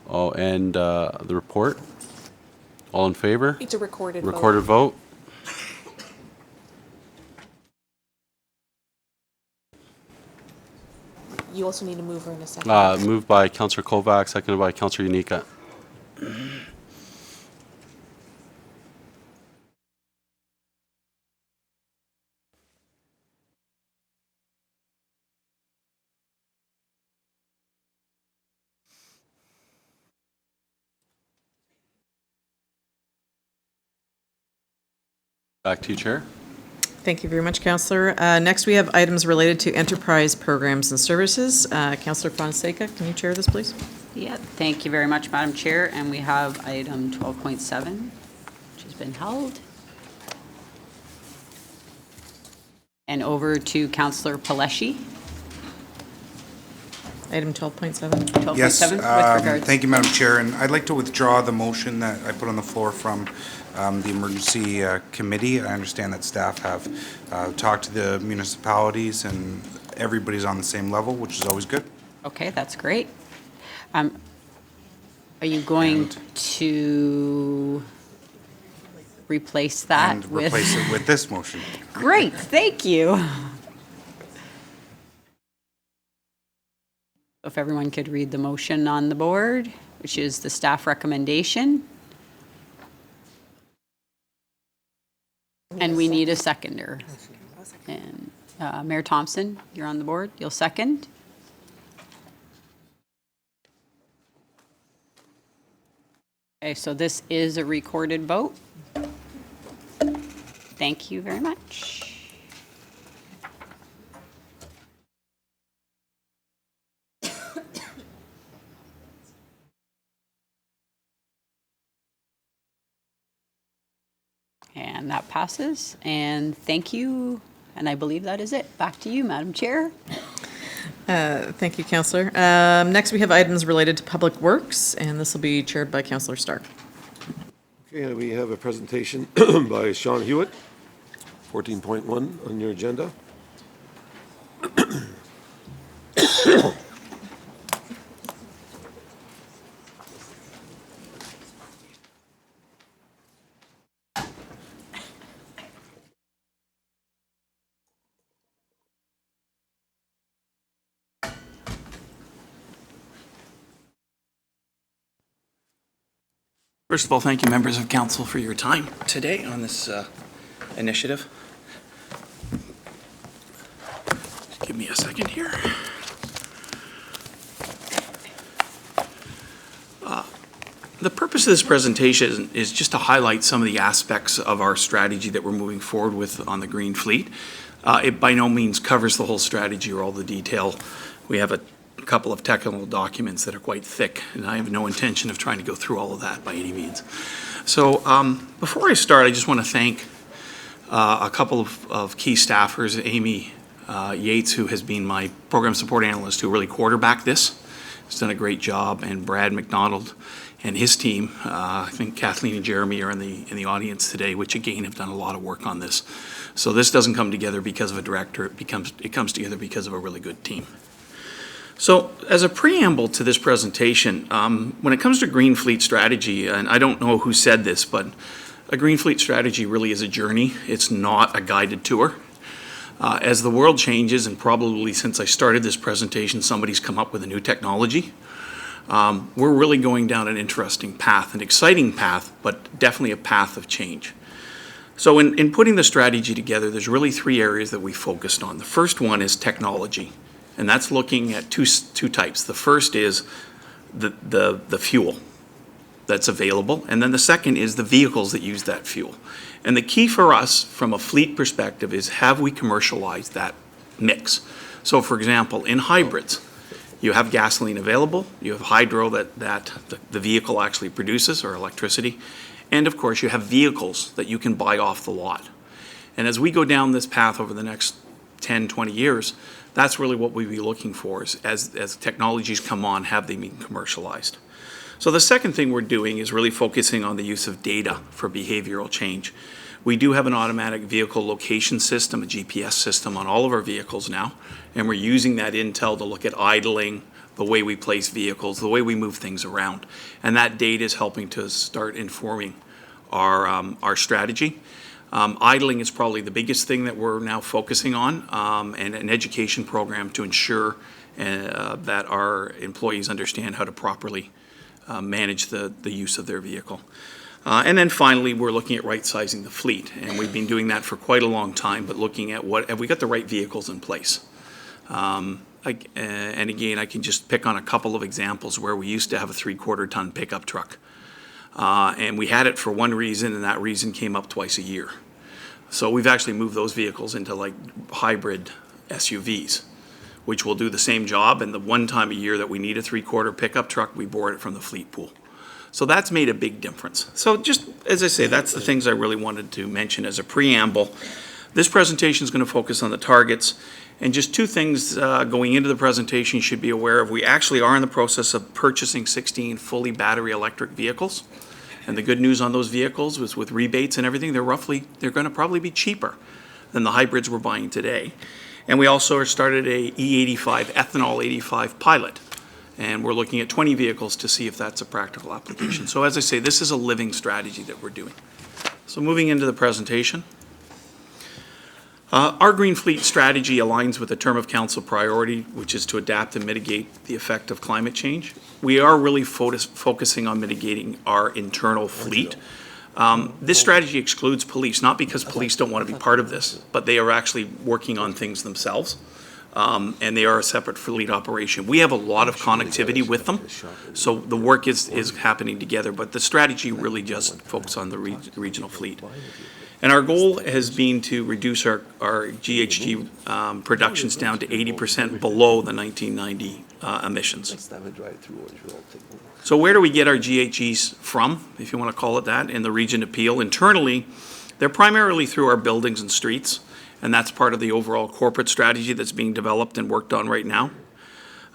Oh, and the report? All in favor? It's a recorded vote. Recorded vote. You also need a mover in a second. Moved by Councillor Kovac, seconded by Councillor Unica. Back to you, Chair. Thank you very much, Councillor. Next, we have items related to enterprise programs and services. Councillor Fonseca, can you chair this, please? Yeah, thank you very much, Madam Chair. And we have item 12.7, which has been held. And over to Councillor Palashi. Item 12.7. 12.7 Yes, with regards. thank you, Madam Chair, and I'd like to withdraw the motion that I put on the floor from the emergency committee. I understand that staff have talked to the municipalities and everybody's on the same level, which is always good. Okay, that's great. Are you going to replace that And with? replace it with this motion. Great, thank you. If everyone could read the motion on the board, which is the staff recommendation. And we need a seconder. And Mayor Thompson, you're on the board. You'll second. Okay, so this is a recorded vote. Thank you very much. And that passes. And thank you. And I believe that is it. Back to you, Madam Chair. Thank you, Councillor. Next, we have items related to Public Works, and this will be chaired by Councillor Stark. Okay, we have a presentation by Sean Hewitt, 14.1 on your agenda. First of all, thank you, members of council, for your time today on this initiative. Give me a second here. The purpose of this presentation is just to highlight some of the aspects of our strategy that we're moving forward with on the green fleet. It by no means covers the whole strategy or all the detail. We have a couple of technical documents that are quite thick, and I have no intention of trying to go through all of that by any means. So before I start, I just want to thank a couple of key staffers, Amy Yates, who has been my program support analyst, who really quarterbacked this. He's done a great job, and Brad McDonald and his team. I think Kathleen and Jeremy are in the audience today, which again have done a lot of work on this. So this doesn't come together because of a director, it comes together because of a really good team. So as a preamble to this presentation, when it comes to green fleet strategy, and I don't know who said this, but a green fleet strategy really is a journey. It's not a guided tour. As the world changes, and probably since I started this presentation, somebody's come up with a new technology. We're really going down an interesting path, an exciting path, but definitely a path of change. So in putting the strategy together, there's really three areas that we focused on. The first one is technology. And that's looking at two types. The first is the fuel that's available, and then the second is the vehicles that use that fuel. And the key for us from a fleet perspective is, have we commercialized that mix? So for example, in hybrids, you have gasoline available, you have hydro that the vehicle actually produces, or electricity, and of course you have vehicles that you can buy off the lot. And as we go down this path over the next 10, 20 years, that's really what we'd be looking for, is as technologies come on, have they been commercialized? So the second thing we're doing is really focusing on the use of data for behavioral change. We do have an automatic vehicle location system, a GPS system on all of our vehicles now, and we're using that intel to look at idling, the way we place vehicles, the way we move things around. And that data is helping to start informing our strategy. Idling is probably the biggest thing that we're now focusing on, and an education program to ensure that our employees understand how to properly manage the use of their vehicle. And then finally, we're looking at right-sizing the fleet, and we've been doing that for quite a long time, but looking at have we got the right vehicles in place. And again, I can just pick on a couple of examples where we used to have a 3/4 ton pickup truck. And we had it for one reason, and that reason came up twice a year. So we've actually moved those vehicles into like hybrid SUVs, which will do the same job, and the one time a year that we need a 3/4 pickup truck, we board it from the fleet pool. So that's made a big difference. So just, as I say, that's the things I really wanted to mention as a preamble. This presentation is going to focus on the targets, and just two things going into the presentation you should be aware of. We actually are in the process of purchasing 16 fully battery electric vehicles. And the good news on those vehicles was, with rebates and everything, they're going to probably be cheaper than the hybrids we're buying today. And we also started a E85, ethanol 85 pilot. And we're looking at 20 vehicles to see if that's a practical application. So as I say, this is a living strategy that we're doing. So moving into the presentation. Our Green Fleet strategy aligns with the term of council priority, which is to adapt and mitigate the effect of climate change. We are really focusing on mitigating our internal fleet. This strategy excludes police, not because police don't want to be part of this, but they are actually working on things themselves. And they are a separate fleet operation. We have a lot of connectivity with them, so the work is happening together, but the strategy really just focuses on the regional fleet. And our goal has been to reduce our GHG productions down to 80% below the 1990 emissions. So where do we get our GHGs from, if you want to call it that, in the region of Peel? Internally, they're primarily through our buildings and streets, and that's part of the overall corporate strategy that's being developed and worked on right now.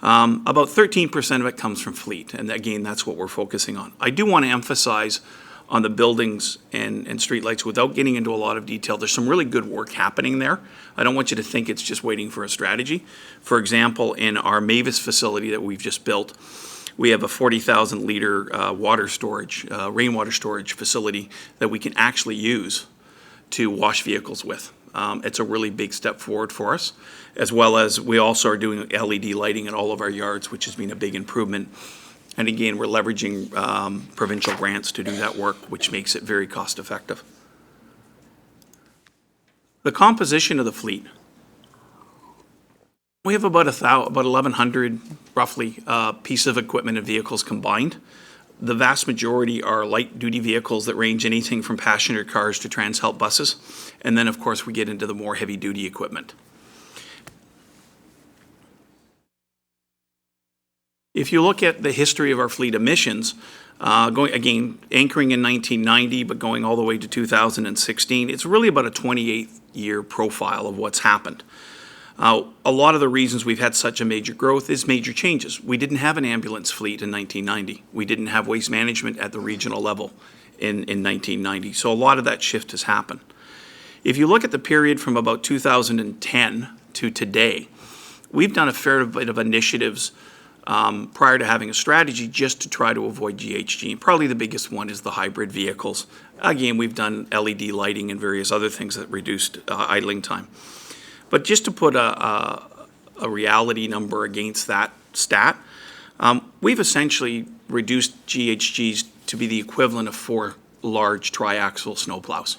About 13% of it comes from fleet, and again, that's what we're focusing on. I do want to emphasize on the buildings and streetlights, without getting into a lot of detail, there's some really good work happening there. I don't want you to think it's just waiting for a strategy. For example, in our Mavis facility that we've just built, we have a 40,000 liter water storage, rainwater storage facility that we can actually use to wash vehicles with. It's a really big step forward for us, as well as we also are doing LED lighting in all of our yards, which has been a big improvement. And again, we're leveraging provincial grants to do that work, which makes it very cost effective. The composition of the fleet. We have about 1,100 roughly pieces of equipment and vehicles combined. The vast majority are light-duty vehicles that range anything from passenger cars to TransHelp buses. And then, of course, we get into the more heavy-duty equipment. If you look at the history of our fleet emissions, anchoring in 1990, but going all the way to 2016, it's really about a 28-year profile of what's happened. A lot of the reasons we've had such a major growth is major changes. We didn't have an ambulance fleet in 1990. We didn't have waste management at the regional level in 1990. So a lot of that shift has happened. If you look at the period from about 2010 to today, we've done a fair bit of initiatives prior to having a strategy just to try to avoid GHG. And probably the biggest one is the hybrid vehicles. Again, we've done LED lighting and various other things that reduced idling time. But just to put a reality number against that stat, we've essentially reduced GHGs to be the equivalent of 4 large triaxle snowplows.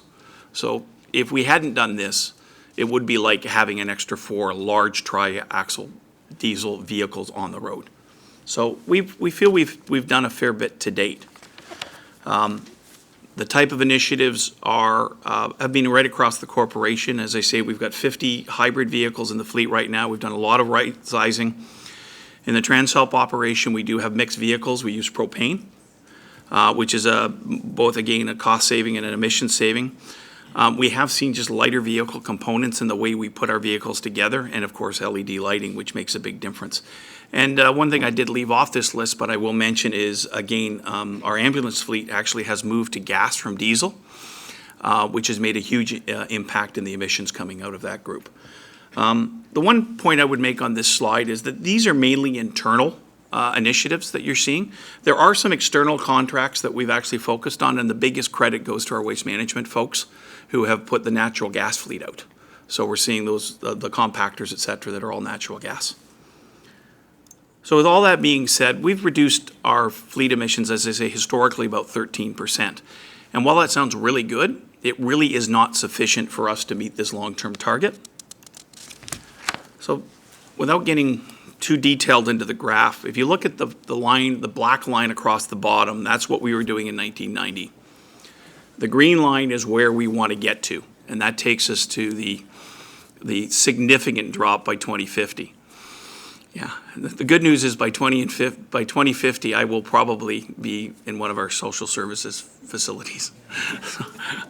So if we hadn't done this, it would be like having an extra 4 large triaxle diesel vehicles on the road. So we feel we've done a fair bit to date. The type of initiatives have been right across the corporation. As I say, we've got 50 hybrid vehicles in the fleet right now. We've done a lot of right sizing. In the TransHelp operation, we do have mixed vehicles. We use propane, which is both, again, a cost saving and an emission saving. We have seen just lighter vehicle components in the way we put our vehicles together, and of course LED lighting, which makes a big difference. And one thing I did leave off this list, but I will mention is, again, our ambulance fleet actually has moved to gas from diesel, which has made a huge impact in the emissions coming out of that group. The one point I would make on this slide is that these are mainly internal initiatives that you're seeing. There are some external contracts that we've actually focused on, and the biggest credit goes to our waste management folks who have put the natural gas fleet out. So we're seeing those, the compactors, et cetera, that are all natural gas. So with all that being said, we've reduced our fleet emissions, as I say, historically about 13%. And while that sounds really good, it really is not sufficient for us to meet this long-term target. So without getting too detailed into the graph, if you look at the line, the black line across the bottom, that's what we were doing in 1990. The green line is where we want to get to, and that takes us to the significant drop by 2050. Yeah, the good news is by 2050, I will probably be in one of our social services facilities.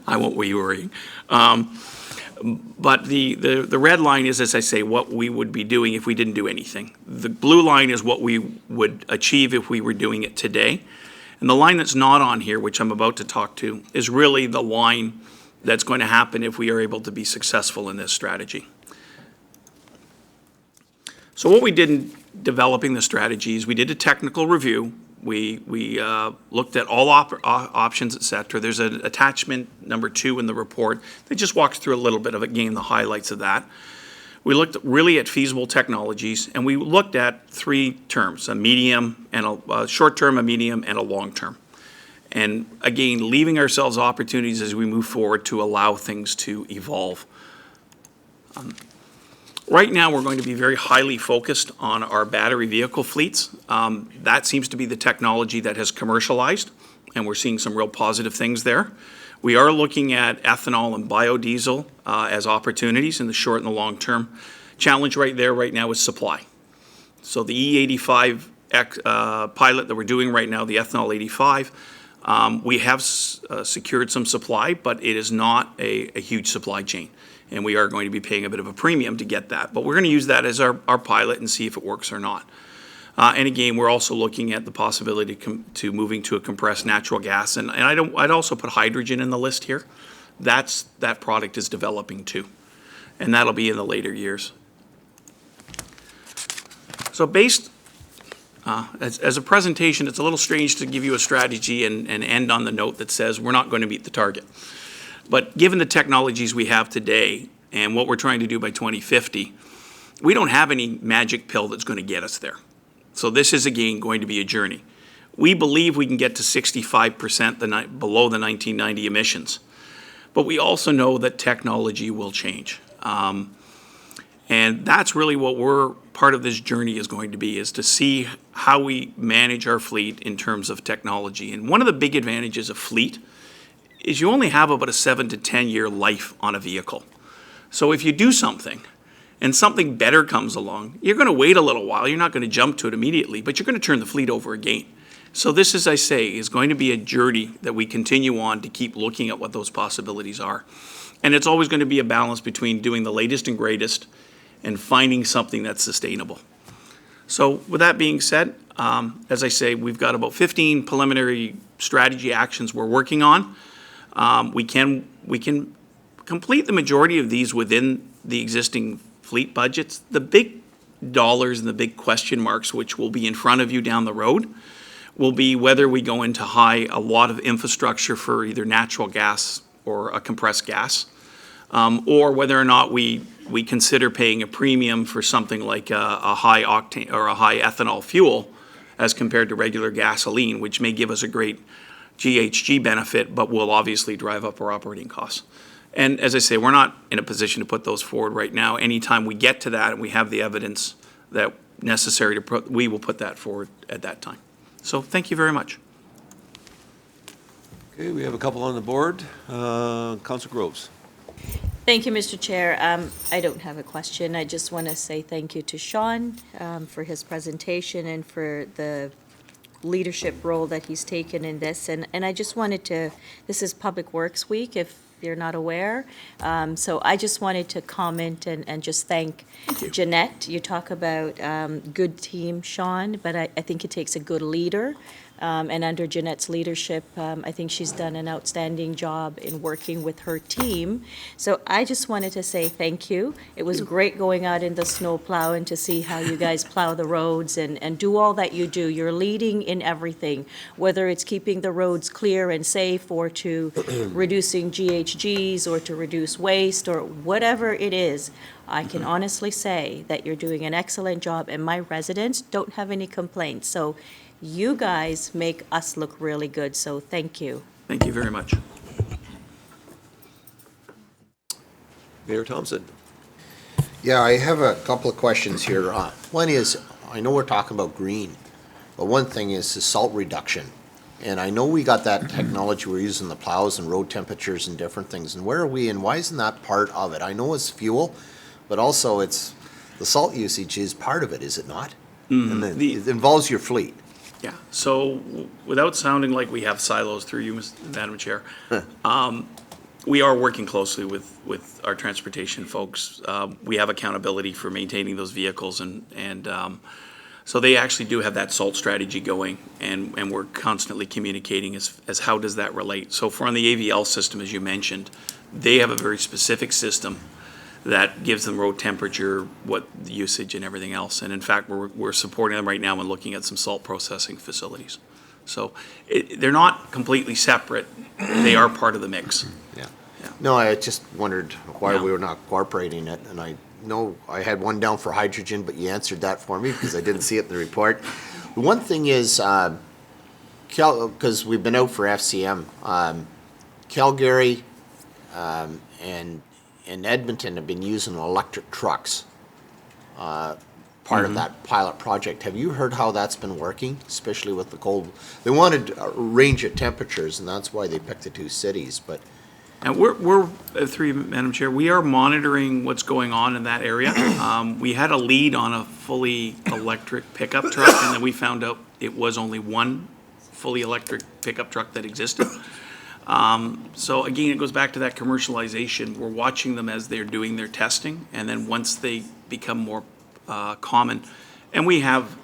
I won't be worrying. But the red line is, as I say, what we would be doing if we didn't do anything. The blue line is what we would achieve if we were doing it today. And the line that's not on here, which I'm about to talk to, is really the line that's going to happen if we are able to be successful in this strategy. So what we did in developing the strategy is we did a technical review. We looked at all options, et cetera. There's an attachment number 2 in the report that just walks through a little bit of, again, the highlights of that. We looked really at feasible technologies, and we looked at 3 terms, a medium and a short term, a medium, and a long term. And again, leaving ourselves opportunities as we move forward to allow things to evolve. Right now, we're going to be very highly focused on our battery vehicle fleets. That seems to be the technology that has commercialized, and we're seeing some real positive things there. We are looking at ethanol and biodiesel as opportunities in the short and the long term. Challenge right there right now is supply. So the E85 pilot that we're doing right now, the ethanol 85, we have secured some supply, but it is not a huge supply chain. And we are going to be paying a bit of a premium to get that. But we're going to use that as our pilot and see if it works or not. And again, we're also looking at the possibility to moving to a compressed natural gas. And I'd also put hydrogen in the list here. That product is developing too. And that'll be in the later years. So based, as a presentation, it's a little strange to give you a strategy and end on the note that says we're not going to meet the target. But given the technologies we have today and what we're trying to do by 2050, we don't have any magic pill that's going to get us there. So this is, again, going to be a journey. We believe we can get to 65% below the 1990 emissions. But we also know that technology will change. And that's really what part of this journey is going to be, is to see how we manage our fleet in terms of technology. And one of the big advantages of fleet is you only have about a 7 to 10 year life on a vehicle. So if you do something and something better comes along, you're going to wait a little while. You're not going to jump to it immediately, but you're going to turn the fleet over again. So this, as I say, is going to be a journey that we continue on to keep looking at what those possibilities are. And it's always going to be a balance between doing the latest and greatest and finding something that's sustainable. So with that being said, as I say, we've got about 15 preliminary strategy actions we're working on. We can complete the majority of these within the existing fleet budgets. The big dollars and the big question marks, which will be in front of you down the road, will be whether we go into a lot of infrastructure for either natural gas or a compressed gas, or whether or not we consider paying a premium for something like a high octane or a high ethanol fuel as compared to regular gasoline, which may give us a great GHG benefit, but will obviously drive up our operating costs. And as I say, we're not in a position to put those forward right now. Anytime we get to that and we have the evidence that necessary we will put that forward at that time. So thank you very much. Okay, we have a couple on the board. Councillor Groves. Thank you, Mr. Chair. I don't have a question. I just want to say thank you to Sean for his presentation and for the leadership role that he's taken in this. And I just wanted this is Public Works Week, if you're not aware. So I just wanted to comment and just thank Jeanette. You talk about good team, Sean, but I think it takes a good leader. And under Jeanette's leadership, I think she's done an outstanding job in working with her team. So I just wanted to say thank you. It was great going out in the snow plow and to see how you guys plow the roads and do all that you do. You're leading in everything, whether it's keeping the roads clear and safe or to reducing GHGs or to reduce waste or whatever it is. I can honestly say that you're doing an excellent job and my residents don't have any complaints. So you guys make us look really good, so thank you. Thank you very much. Mayor Thompson. Yeah, I have a couple of questions here. One is, I know we're talking about green, but one thing is the salt reduction. And I know we got that technology we're using, the plows and road temperatures and different things. And where are we and why isn't that part of it? I know it's fuel, but also it's the salt usage is part of it, is it not? And it involves your fleet. Yeah, so without sounding like we have silos through you, Madam Chair, we are working closely with our transportation folks. We have accountability for maintaining those vehicles and so they actually do have that SALT strategy going and we're constantly communicating as how does that relate. So for on the AVL system, as you mentioned, they have a very specific system that gives them road temperature, what the usage and everything else. And in fact, we're supporting them right now and looking at some salt processing facilities. So they're not completely separate. They are part of the mix. Yeah. No, I just wondered why we were not incorporating it, and I know I had one down for hydrogen, but you answered that for me because I didn't see it in the report. The one thing is, because we've been out for FCM, Calgary and Edmonton have been using electric trucks, part of that pilot project. Have you heard how that's been working, especially with the cold? They wanted a range of temperatures, and that's why they picked the two cities, but And we're through you, Madam Chair, we are monitoring what's going on in that area. We had a lead on a fully electric pickup truck, and then we found out it was only one fully electric pickup truck that existed. So again, it goes back to that commercialization. We're watching them as they're doing their testing, and then once they become more common, and we have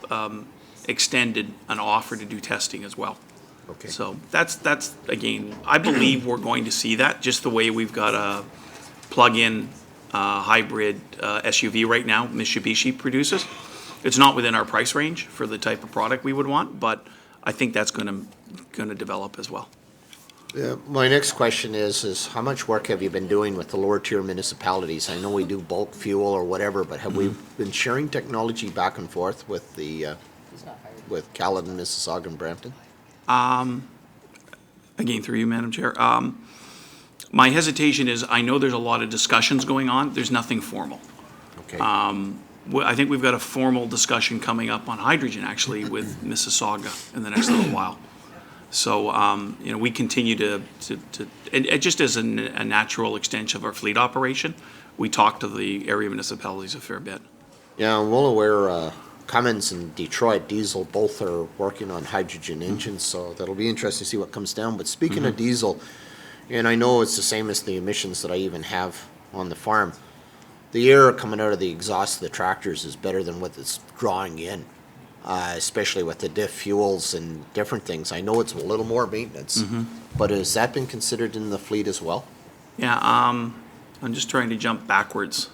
extended an offer to do testing as well. Okay. So that's again, I believe we're going to see that, just the way we've got a plug-in hybrid SUV right now Mitsubishi produces. It's not within our price range for the type of product we would want, but I think that's going to develop as well. my next question is how much work have you been doing with the lower tier municipalities? I know we do bulk fuel or whatever, but have we been sharing technology back and forth with the with Caledon, Mississauga, and Brampton? Again, through you, Madam Chair. My hesitation is, I know there's a lot of discussions going on. There's nothing formal. Okay. I think we've got a formal discussion coming up on hydrogen, actually, with Mississauga in the next little while. So, we continue to and just as a natural extension of our fleet operation, we talk to the area municipalities a fair bit. Yeah, I'm well aware Cummins and Detroit Diesel both are working on hydrogen engines, so that'll be interesting to see what comes down. But speaking of diesel, and I know it's the same as the emissions that I even have on the farm, the air coming out of the exhaust of the tractors is better than what it's drawing in, especially with the diff fuels and different things. I know it's a little more maintenance, but has that been considered in the fleet as well? Yeah, I'm just trying to jump backwards.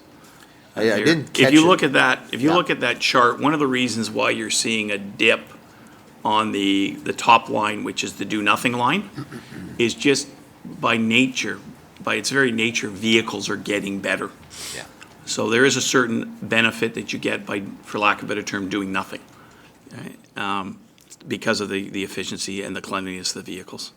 I didn't catch If you it. look at that, look at that chart, one of the reasons why you're seeing a dip on the top line, which is the do nothing line, is just by nature, by its very nature, vehicles are getting better. Yeah. So there is a certain benefit that you get by, for lack of a better term, doing nothing, right? Because of the efficiency and the cleanliness of the vehicles.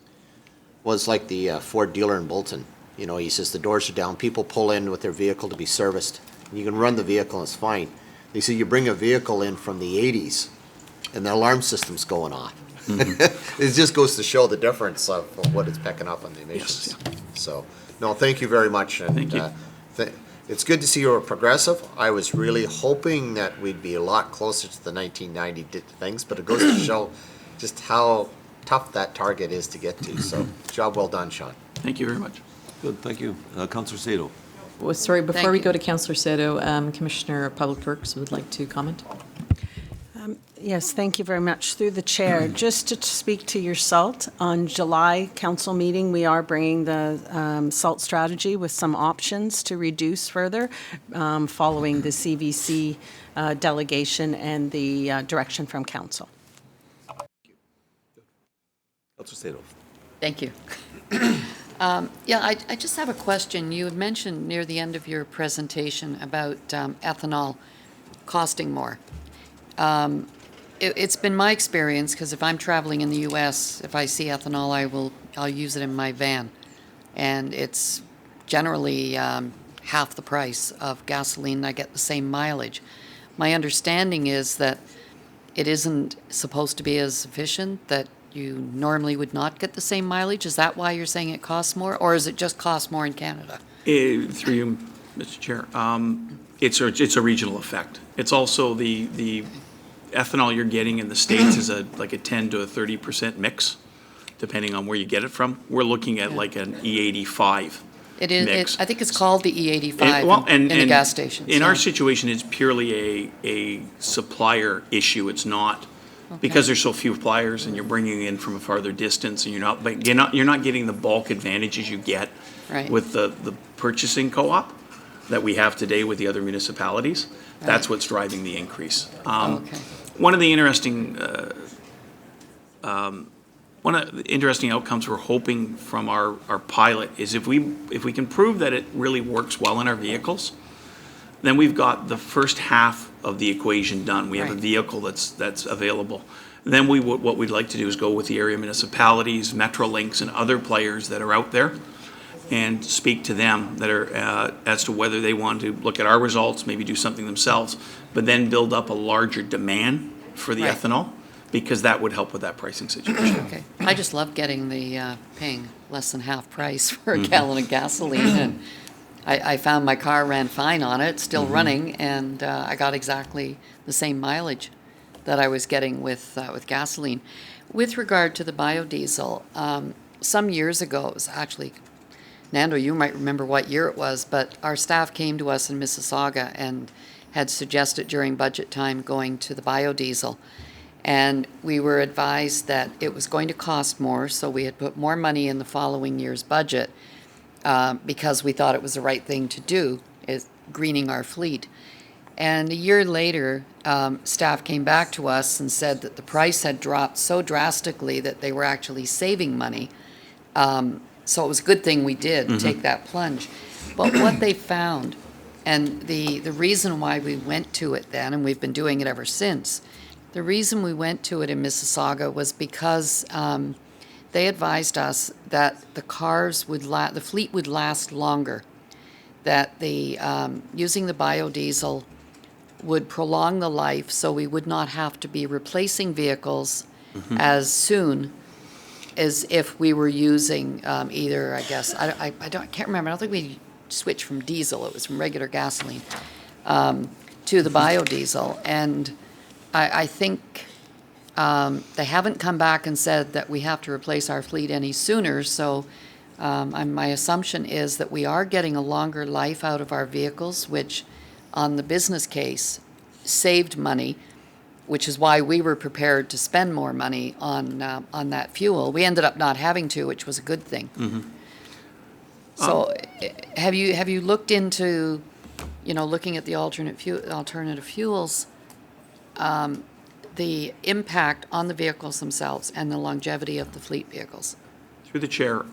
Well, it's like the Ford dealer in Bolton. You know, he says the doors are down, people pull in with their vehicle to be serviced. You can run the vehicle and it's fine. They say you bring a vehicle in from the 80s and the alarm system's going off. It just goes to show the difference of what it's picking up on the emissions. Yes, So, no, thank you very much. And, Thank you. It's good to see you're progressive. I was really hoping that we'd be a lot closer to the 1990 things, but it goes to show just how tough that target is to get to. So, job well done, Sean. Thank you very much. Good, thank you. Councillor Sato. Well, sorry, before Thank we you. go to Councillor Sato, Commissioner of Public Works would like to comment. Yes, thank you very much. Through the chair, just to speak to your salt, on July council meeting, we are bringing the salt strategy with some options to reduce further following the CVC delegation and the direction from council. Councillor Sato. Thank you. Yeah, I just have a question. You had mentioned near the end of your presentation about ethanol costing more. It's been my experience, because if I'm traveling in the U.S., if I see ethanol, I'll use it in my van. And it's generally half the price of gasoline. I get the same mileage. My understanding is that it isn't supposed to be as efficient, that you normally would not get the same mileage. Is that why you're saying it costs more, or is it just cost more in Canada? Through you, Mr. Chair, it's a regional effect. It's also the ethanol you're getting in the States is like a 10 to a 30% mix, depending on where you get it from. We're looking at like an E85 It is. mix. I think it's called the E85 in the gas stations. In yeah. our situation, it's purely a supplier issue. It's not, because there's so few suppliers and you're bringing in from a farther distance, and you're not getting the bulk advantages you get Right. with the purchasing co-op. that we have today with the other municipalities. That's what's driving the increase. Okay. One of the interesting outcomes we're hoping from our pilot is if we can prove that it really works well in our vehicles, then we've got the first half of the equation done. We have a vehicle that's available. Then what we'd like to do is go with the area municipalities, Metrolinx, and other players that are out there, and speak to them that are as to whether they want to look at our results, maybe do something themselves, but then build up a larger demand for the ethanol, because that would help with that pricing situation. Okay. I just love getting the paying less than half price for a gallon of gasoline, and I found my car ran fine on it, still running, and I got exactly the same mileage that I was getting with gasoline. With regard to the biodiesel, some years ago, it was actually, Nando, you might remember what year it was, but our staff came to us in Mississauga and had suggested during budget time going to the biodiesel. And we were advised that it was going to cost more, so we had put more money in the following year's budget because we thought it was the right thing to do, is greening our fleet. And a year later, staff came back to us and said that the price had dropped so drastically that they were actually saving money. So it was a good thing we did take that plunge. But what they found, and the reason why we went to it then, and we've been doing it ever since, the reason we went to it in Mississauga was because they advised us that the fleet would last longer, that the using the biodiesel would prolong the life, so we would not have to be replacing vehicles as soon as if we were using either, I guess, I can't remember. I don't think we switched from diesel. It was from regular gasoline to the biodiesel. And I think they haven't come back and said that we have to replace our fleet any sooner. So my assumption is that we are getting a longer life out of our vehicles, which on the business case saved money, which is why we were prepared to spend more money on that fuel. We ended up not having to, which was a good thing. So have you looked into, looking at the alternative fuels, the impact on the vehicles themselves and the longevity of the fleet vehicles? Through the chair,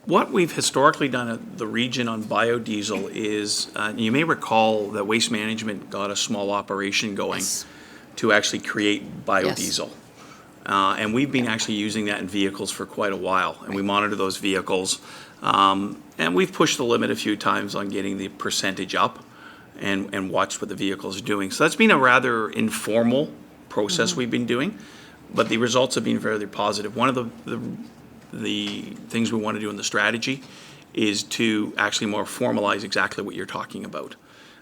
what we've historically done at the region on biodiesel is, you may recall that Waste Management got a small operation going to actually create biodiesel. And we've been actually using that in vehicles for quite a while, and we monitor those vehicles. And we've pushed the limit a few times on getting the percentage up and watched what the vehicles are doing. So that's been a rather informal process we've been doing, but the results have been fairly positive. One of the things we want to do in the strategy is to actually more formalize exactly what you're talking about.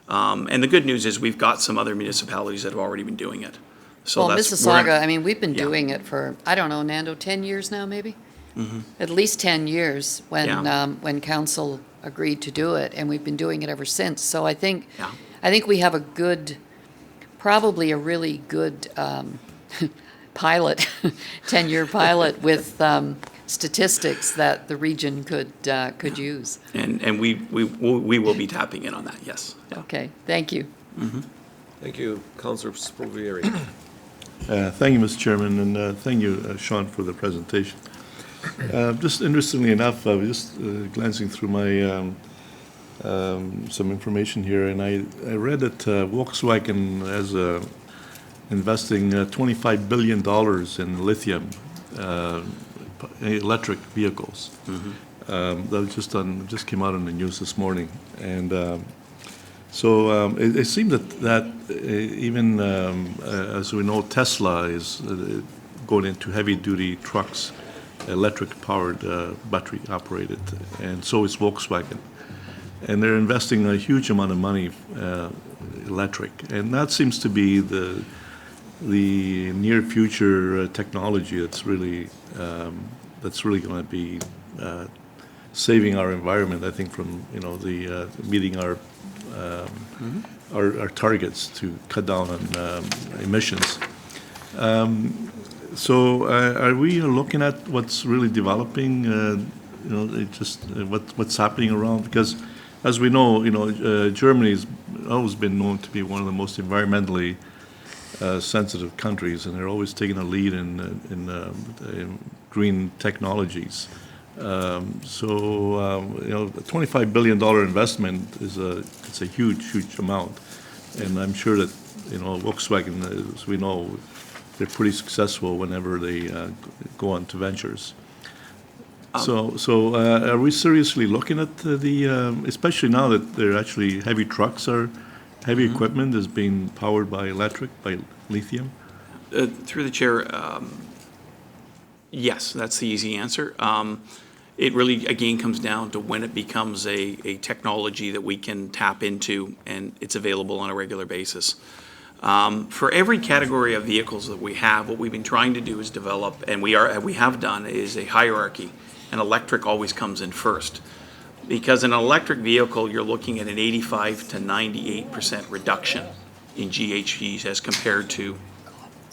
And the good news is we've got some other municipalities that have already been doing it. So well, Mississauga, we've been doing it for, I don't know, Nando, 10 years now, maybe? At least 10 years when council agreed to do it, and we've been doing it ever since. So I think we have probably a really good pilot, 10-year pilot with statistics that the region could use. And we will be tapping in on that, yes. Okay, thank you. Thank you, Councillor Spolieri. Thank you, Mr. Chairman, and thank you, Sean, for the presentation. Just interestingly enough, I was just glancing through my some information here, and I read that Volkswagen is investing $25 billion in lithium electric vehicles. That was just came out in the news this morning, and so it seems that even as we know, Tesla is going into heavy-duty trucks, electric-powered, battery-operated, and so is Volkswagen. And they're investing a huge amount of money electric, and that seems to be the near future technology that's really going to be saving our environment. I think from the meeting our targets to cut down on emissions. So are we looking at what's really developing? What's happening around? Because as we know, Germany's always been known to be one of the most environmentally sensitive countries, and they're always taking a lead in green technologies. A $25 billion investment it's a huge amount, and I'm sure that Volkswagen, as we know, they're pretty successful whenever they go on to ventures. Are we seriously looking at especially now that they're actually heavy trucks heavy equipment is being powered by lithium? Through the chair, yes, that's the easy answer. It really, again, comes down to when it becomes a technology that we can tap into and it's available on a regular basis. For every category of vehicles that we have, what we've been trying to do is develop, and we have done, is a hierarchy, and electric always comes in first. Because in an electric vehicle, you're looking at an 85 to 98% reduction in GHGs as compared to,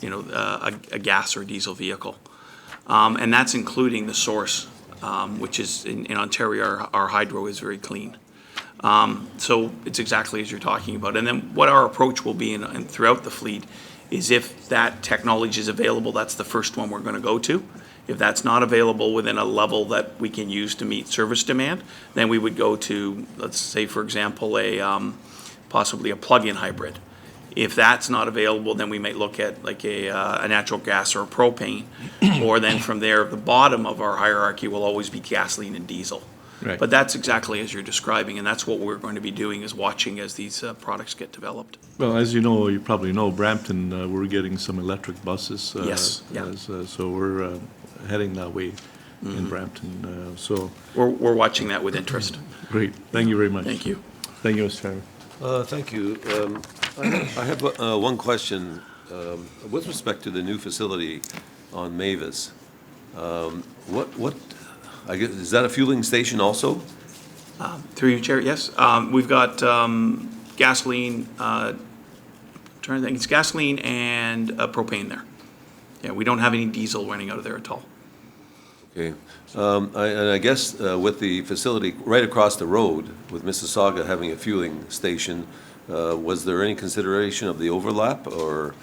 a gas or diesel vehicle. And that's including the source, which is in Ontario, our hydro is very clean. So it's exactly as you're talking about. And then what our approach will be and throughout the fleet is if that technology is available, that's the first one we're going to go to. If that's not available within a level that we can use to meet service demand, then we would go to, let's say, for example, possibly a plug-in hybrid. If that's not available, then we might look at like a natural gas or a propane, or then from there, the bottom of our hierarchy will always be gasoline and diesel. Right. But that's exactly as you're describing, and that's what we're going to be doing, is watching as these products get developed. Well, as you probably know, Brampton, we're getting some electric buses. Yes, yeah. So we're heading that way in Brampton. So we're watching that with interest. Great. Thank you very much. Thank you. Thank you, Mr. Chairman. Thank you. I have one question with respect to the new facility on Mavis. I guess, is that a fueling station also? Through you, Chair, yes. We've got gasoline, trying to think, it's gasoline and propane there. Yeah, we don't have any diesel running out of there at all. Okay. And I guess with the facility right across the road, with Mississauga having a fueling station, was there any consideration of the overlap, or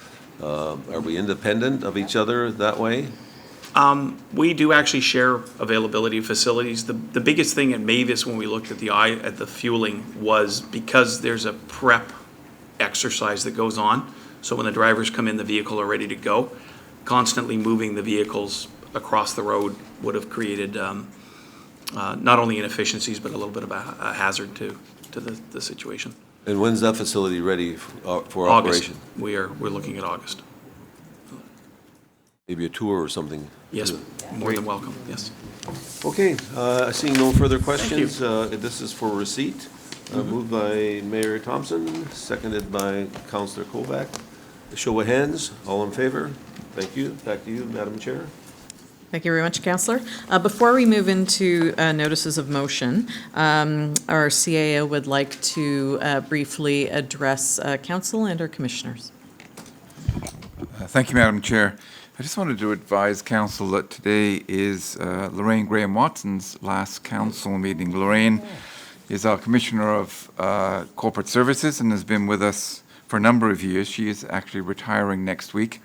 are we independent of each other that way? We do actually share availability of facilities. The biggest thing at Mavis when we looked at the fueling was because there's a prep exercise that goes on. So when the drivers come in, the vehicle are ready to go. Constantly moving the vehicles across the road would have created not only inefficiencies, but a little bit of a hazard to the situation. And when's that facility ready for August. operation? We're looking at August. Maybe a tour or something? Yes, more than welcome, yes. Okay, seeing no further questions, this is for receipt. Moved by Mayor Thompson, seconded by Councillor Kovac. A show of hands, all in favor? Thank you. Back to you, Madam Chair. Thank you very much, Councillor. Before we move into notices of motion, our CAO would like to briefly address Council and our Commissioners. Thank you, Madam Chair. I just wanted to advise Council that today is Lorraine Graham-Watson's last Council meeting. Lorraine is our Commissioner of Corporate Services and has been with us for a number of years. She is actually retiring next week.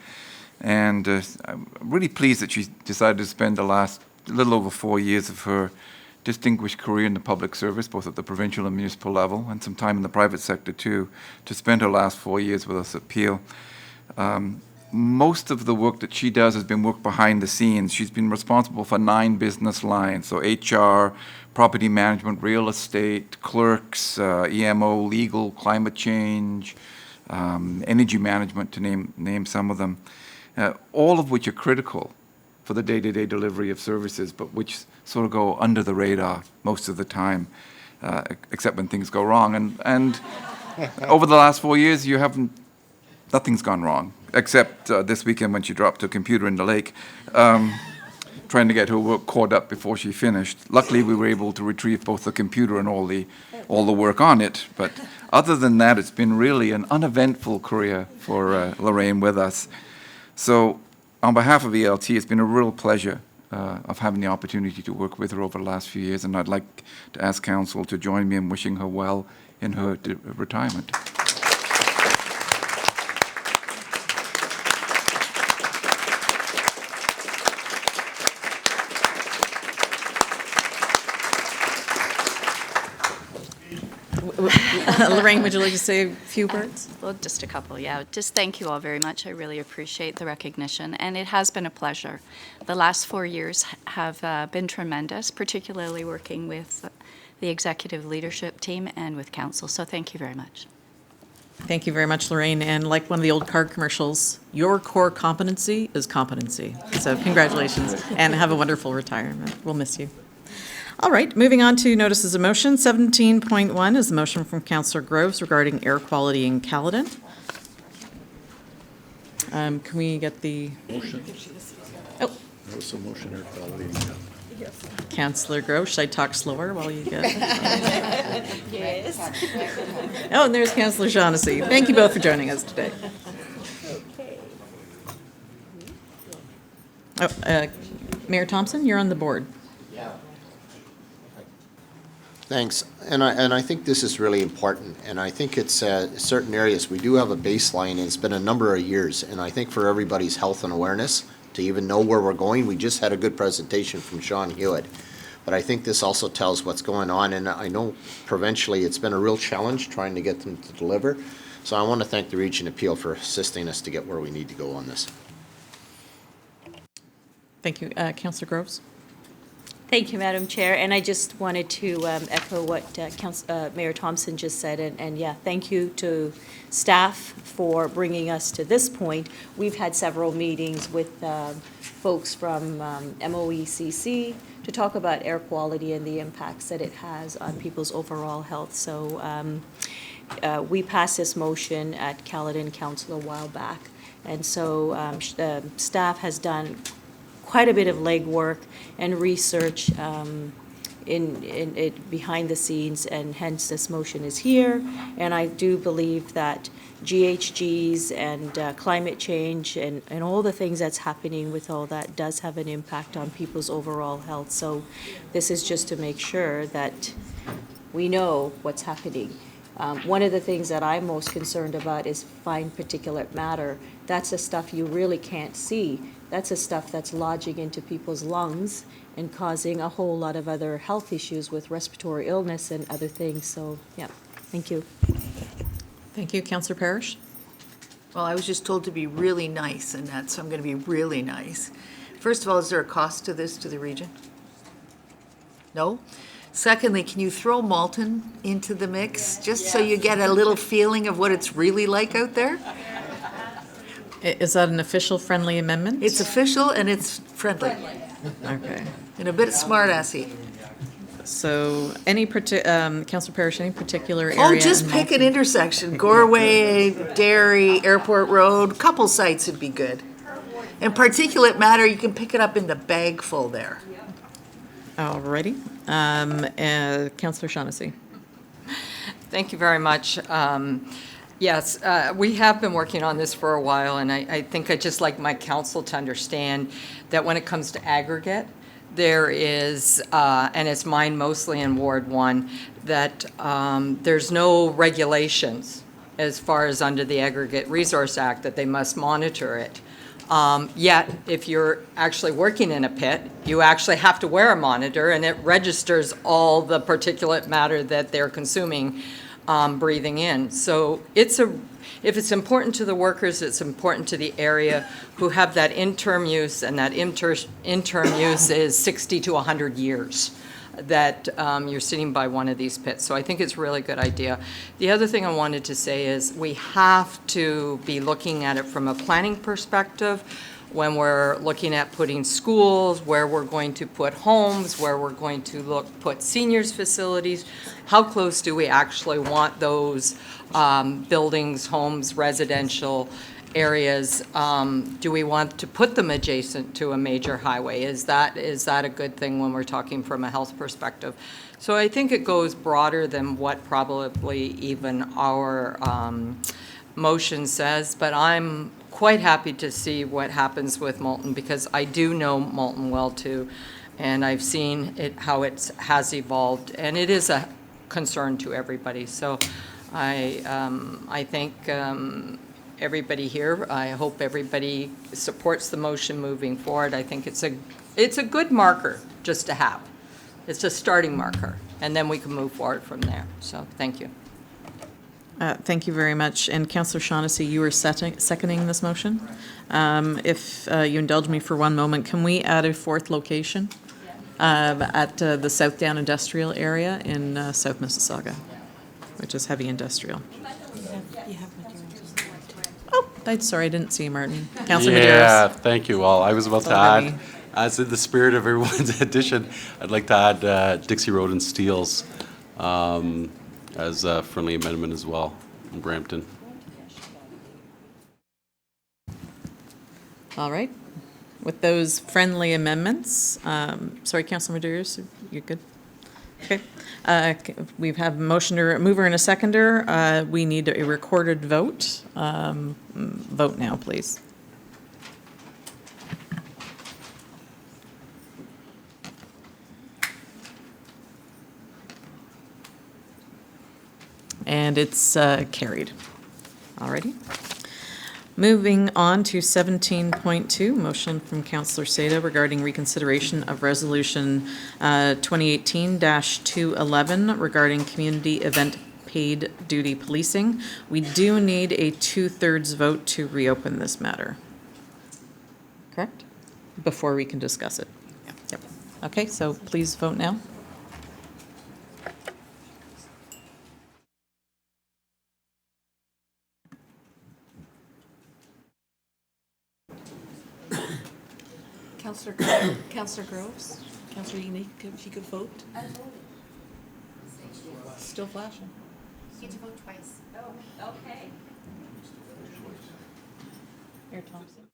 And I'm really pleased that she decided to spend the last little over 4 years of her distinguished career in the public service, both at the provincial and municipal level, and some time in the private sector too, to spend her last 4 years with us at Peel. Most of the work that she does has been work behind the scenes. She's been responsible for 9 business lines, so HR, property management, real estate, clerks, EMO, legal, climate change, energy management, to name some of them. All of which are critical for the day-to-day delivery of services, but which sort of go under the radar most of the time, except when things go wrong. And over the last 4 years, nothing's gone wrong, except this weekend when she dropped her computer in the lake, trying to get her work caught up before she finished. Luckily, we were able to retrieve both the computer and all the work on it. But other than that, it's been really an uneventful career for Lorraine with us. So on behalf of ELT, it's been a real pleasure of having the opportunity to work with her over the last few years, and I'd like to ask council to join me in wishing her well in her retirement. Lorraine, would you like to say a few words? Well, just a couple, yeah. Just thank you all very much. I really appreciate the recognition, and it has been a pleasure. The last 4 years have been tremendous, particularly working with the executive leadership team and with council, so thank you very much. Thank you very much, Lorraine. And like one of the old car commercials, your core competency is competency. So congratulations, and have a wonderful retirement. We'll miss you. All right, moving on to notices of motion. 17.1 is a motion from Councillor Groves regarding air quality in Caledon. Can we get the... Motion. Oh. That was a motion, air quality. Councillor Groves, should I talk slower while you get... Yes. Oh, and there's Councillor Shaughnessy. Thank you both for joining us today. Oh, Mayor Thompson, you're on the board. Thanks. And I think this is really important, and I think it's certain areas, we do have a baseline, and it's been a number of years, and I think for everybody's health and awareness, to even know where we're going, we just had a good presentation from Sean Hewitt. But I think this also tells what's going on, and I know provincially it's been a real challenge trying to get them to deliver. So I want to thank the Region Appeal for assisting us to get where we need to go on this. Thank you. Councillor Groves? Thank you, Madam Chair. And I just wanted to echo what Mayor Thompson just said. And yeah, thank you to staff for bringing us to this point. We've had several meetings with folks from MOECC to talk about air quality and the impacts that it has on people's overall health. So we passed this motion at Caledon Council a while back. And so staff has done quite a bit of legwork and research in it behind the scenes, and hence this motion is here. And I do believe that GHGs and climate change and all the things that's happening with all that does have an impact on people's overall health. So this is just to make sure that we know what's happening. One of the things that I'm most concerned about is fine particulate matter. That's the stuff you really can't see. That's the stuff that's lodging into people's lungs and causing a whole lot of other health issues with respiratory illness and other things. So, yeah, thank you. Thank you. Councillor Parrish? Well, I was just told to be really nice, and that's, so I'm going to be really nice. First of all, is there a cost to this to the region? No? Secondly, can you throw Malton into the mix, just so you get a little feeling of what it's really like out there? Is that an official friendly amendment? It's official and it's friendly. Okay. And a bit smart-assy. So any Councillor Parrish, any particular area? Oh, just pick an intersection, Goreway, Derry, Airport Road, couple sites would be good. And particulate matter, you can pick it up in the bag full there. Alrighty. Councillor Shaughnessy. Thank you very much. Yes, we have been working on this for a while, and I think I'd just like my council to understand that when it comes to aggregate, there is, and it's mine mostly in Ward 1, that there's no regulations as far as under the Aggregate Resource Act that they must monitor it. Yet, if you're actually working in a pit, you actually have to wear a monitor, and it registers all the particulate matter that they're consuming, breathing in. So if it's important to the workers, it's important to the area who have that interim use, and that interim use is 60 to 100 years that you're sitting by one of these pits. So I think it's a really good idea. The other thing I wanted to say is we have to be looking at it from a planning perspective when we're looking at putting schools, where we're going to put homes, where we're going to put seniors facilities. How close do we actually want those buildings, homes, residential areas? Do we want to put them adjacent to a major highway? Is that a good thing when we're talking from a health perspective? So I think it goes broader than what probably even our motion says, but I'm quite happy to see what happens with Moulton, because I do know Moulton well too, and I've seen how it has evolved, and it is a concern to everybody. So I think everybody here, I hope everybody supports the motion moving forward. I think it's a good marker just to have. It's a starting marker, and then we can move forward from there. So thank you. Thank you very much. And Councillor Shaughnessy, you were seconding this motion? If you indulge me for one moment, can we add a fourth location at the South Down Industrial Area in South Mississauga, which is heavy industrial? Oh, sorry, I didn't see you, Martin. Councillor Yeah, Medeiros. thank you. Well, I was about to add, as in the spirit of everyone's addition, I'd like to add Dixie Road and Steeles as a friendly amendment as well in Brampton. All right. With those friendly amendments, sorry, Councillor Medeiros, you're good? Okay. We have a mover and a seconder. We need a recorded vote. Vote now, please. And it's carried. Alrighty. Moving on to 17.2, motion from Councillor Seda regarding reconsideration of Resolution 2018-211 regarding community event paid duty policing. We do need a 2/3 vote to reopen this matter. Correct? Before we can discuss it. Yep. Okay, so please vote now. Councillor Groves, Councillor Unique, if you could vote. Still flashing. You get to vote twice. Oh, okay. Mayor Thompson.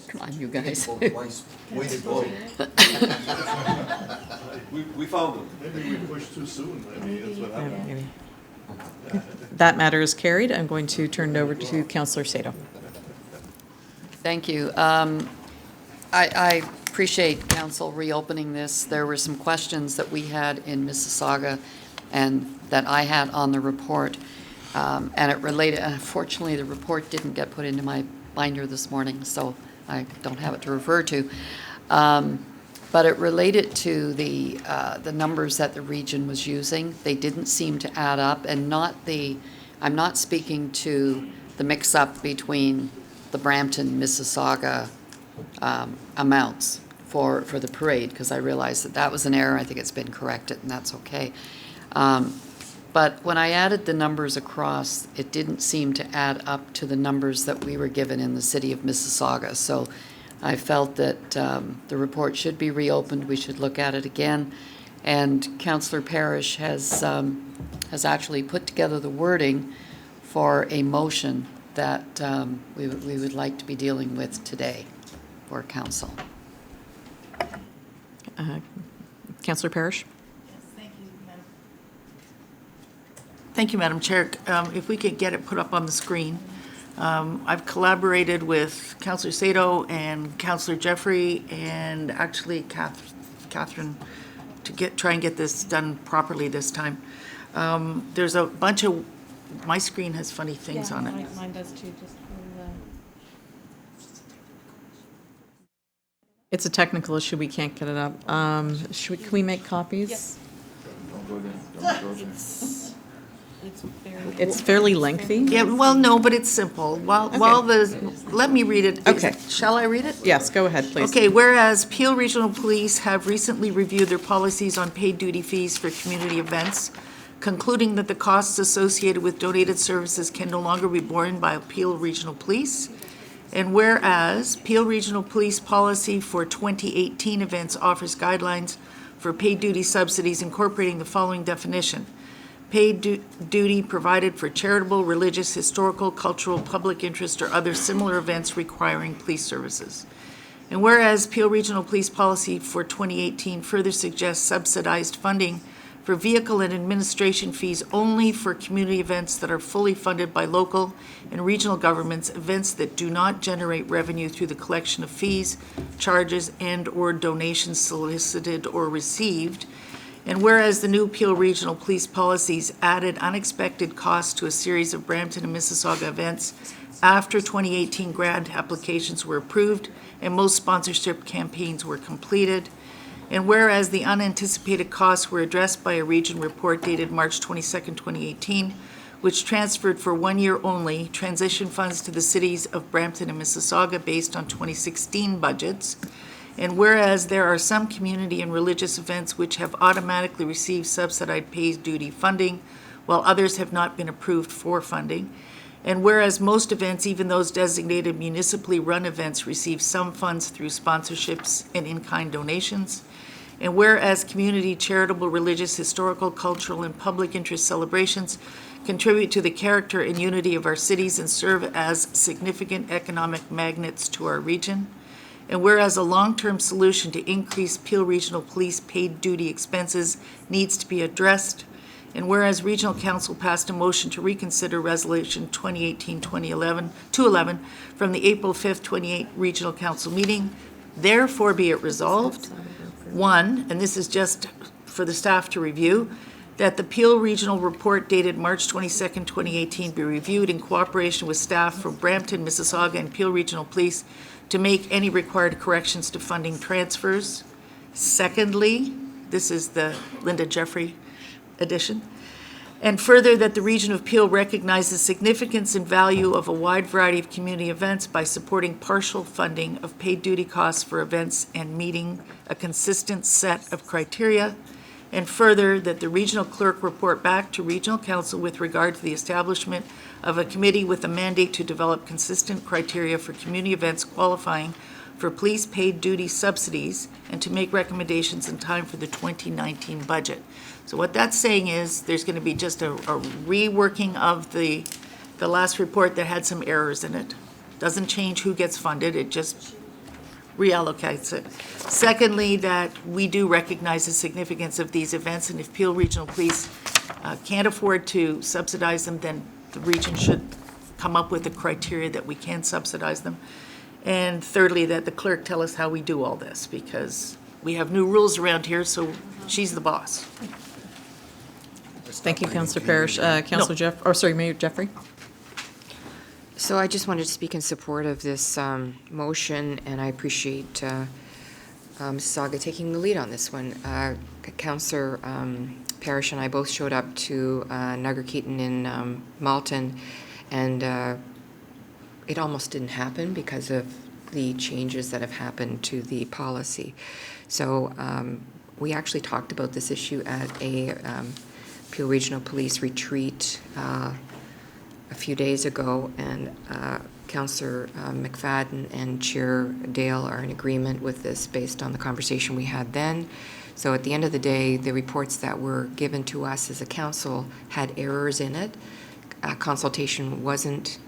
Come on, you guys. We found them. Maybe we pushed too soon, maybe that's what happened. Maybe. That matter is carried. I'm going to turn it over to Councillor Sato. Thank you. I appreciate council reopening this. There were some questions that we had in Mississauga and that I had on the report. And it related, unfortunately, the report didn't get put into my binder this morning, so I don't have it to refer to. But it related to the numbers that the region was using. They didn't seem to add up, and I'm not speaking to the mix-up between the Brampton, Mississauga amounts for the parade, because I realized that was an error. I think it's been corrected, and that's okay. But when I added the numbers across, it didn't seem to add up to the numbers that we were given in the city of Mississauga. So I felt that the report should be reopened. We should look at it again. And Councillor Parrish has actually put together the wording for a motion that we would like to be dealing with today for council. Councillor Parrish? Thank you, Madam Chair. If we could get it put up on the screen. I've collaborated with Councillor Sato and Councillor Jeffrey and actually Catherine to try and get this done properly this time. There's a bunch of, my screen has funny things on it. Mine does too, just for It's a technical issue. We can't get it up. Can we make copies? Yes. It's fairly lengthy. Yeah, well, no, but it's simple. Let me read it. Okay. Shall I read it? Yes, go ahead, please. Okay, whereas Peel Regional Police have recently reviewed their policies on paid duty fees for community events, concluding that the costs associated with donated services can no longer be borne by Peel Regional Police. And whereas Peel Regional Police policy for 2018 events offers guidelines for paid duty subsidies incorporating the following definition: paid duty provided for charitable, religious, historical, cultural, public interest, or other similar events requiring police services. And whereas Peel Regional Police policy for 2018 further suggests subsidized funding for vehicle and administration fees only for community events that are fully funded by local and regional governments, events that do not generate revenue through the collection of fees, charges, and/or donations solicited or received. And whereas the new Peel Regional Police policies added unexpected costs to a series of Brampton and Mississauga events after 2018 grant applications were approved and most sponsorship campaigns were completed. And whereas the unanticipated costs were addressed by a region report dated March 22nd, 2018, which transferred for 1 year only transition funds to the cities of Brampton and Mississauga based on 2016 budgets. And whereas there are some community and religious events which have automatically received subsidized paid duty funding, while others have not been approved for funding. And whereas most events, even those designated municipally run events, receive some funds through sponsorships and in-kind donations. And whereas community, charitable, religious, historical, cultural, and public interest celebrations contribute to the character and unity of our cities and serve as significant economic magnets to our region. And whereas a long-term solution to increase Peel Regional Police paid duty expenses needs to be addressed. And whereas Regional Council passed a motion to reconsider Resolution 2018-211 from the April 5th, 2008 Regional Council meeting, therefore be it resolved, one, and this is just for the staff to review, that the Peel Regional Report dated March 22nd, 2018 be reviewed in cooperation with staff from Brampton, Mississauga, and Peel Regional Police to make any required corrections to funding transfers. Secondly, this is the Linda Jeffrey edition. And further, that the region of Peel recognizes significance and value of a wide variety of community events by supporting partial funding of paid duty costs for events and meeting a consistent set of criteria. And further, that the regional clerk report back to regional council with regard to the establishment of a committee with a mandate to develop consistent criteria for community events qualifying for police paid duty subsidies and to make recommendations in time for the 2019 budget. So what that's saying is there's going to be just a reworking of the last report that had some errors in it. Doesn't change who gets funded, it just reallocates it. Secondly, that we do recognize the significance of these events, and if Peel Regional Police can't afford to subsidize them, then the region should come up with the criteria that we can subsidize them. And thirdly, that the clerk tell us how we do all this, because we have new rules around here, so she's the boss. Thank you, Councillor Parrish. Councillor Mayor Jeffrey. So I just wanted to speak in support of this motion, and I appreciate Mississauga taking the lead on this one. Councillor Parrish and I both showed up to Nugger Keaton in Malton, and it almost didn't happen because of the changes that have happened to the policy. So we actually talked about this issue at a Peel Regional Police retreat a few days ago, and Councillor McFadden and Chair Dale are in agreement with this based on the conversation we had then. So at the end of the day, the reports that were given to us as a council had errors in it. Consultation wasn't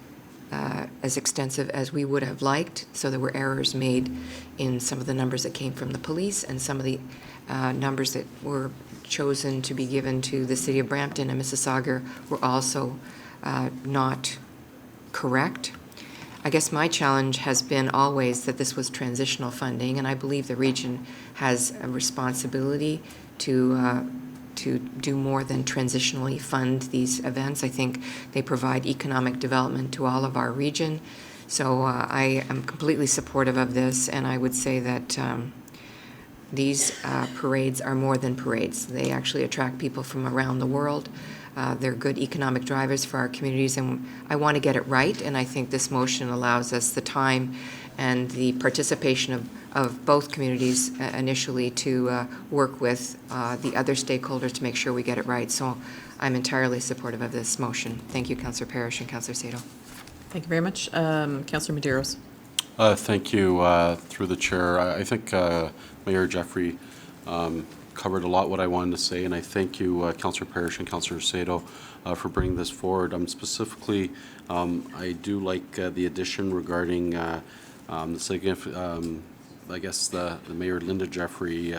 as extensive as we would have liked, so there were errors made in some of the numbers that came from the police, and some of the numbers that were chosen to be given to the City of Brampton and Mississauga were also not correct. I guess my challenge has been always that this was transitional funding, and I believe the region has a responsibility to do more than transitionally fund these events. I think they provide economic development to all of our region. So I am completely supportive of this, and I would say that these parades are more than parades. They actually attract people from around the world. They're good economic drivers for our communities, and I want to get it right, and I think this motion allows us the time and the participation of both communities initially to work with the other stakeholders to make sure we get it right. So I'm entirely supportive of this motion. Thank you, Councillor Parrish and Councillor Sato. Thank you very much. Councillor Medeiros. Thank you, through the chair. I think Mayor Jeffrey covered a lot what I wanted to say, and I thank you, Councillor Parrish and Councillor Sato, for bringing this forward. Specifically, I do like the addition regarding the I guess the Mayor Linda Jeffrey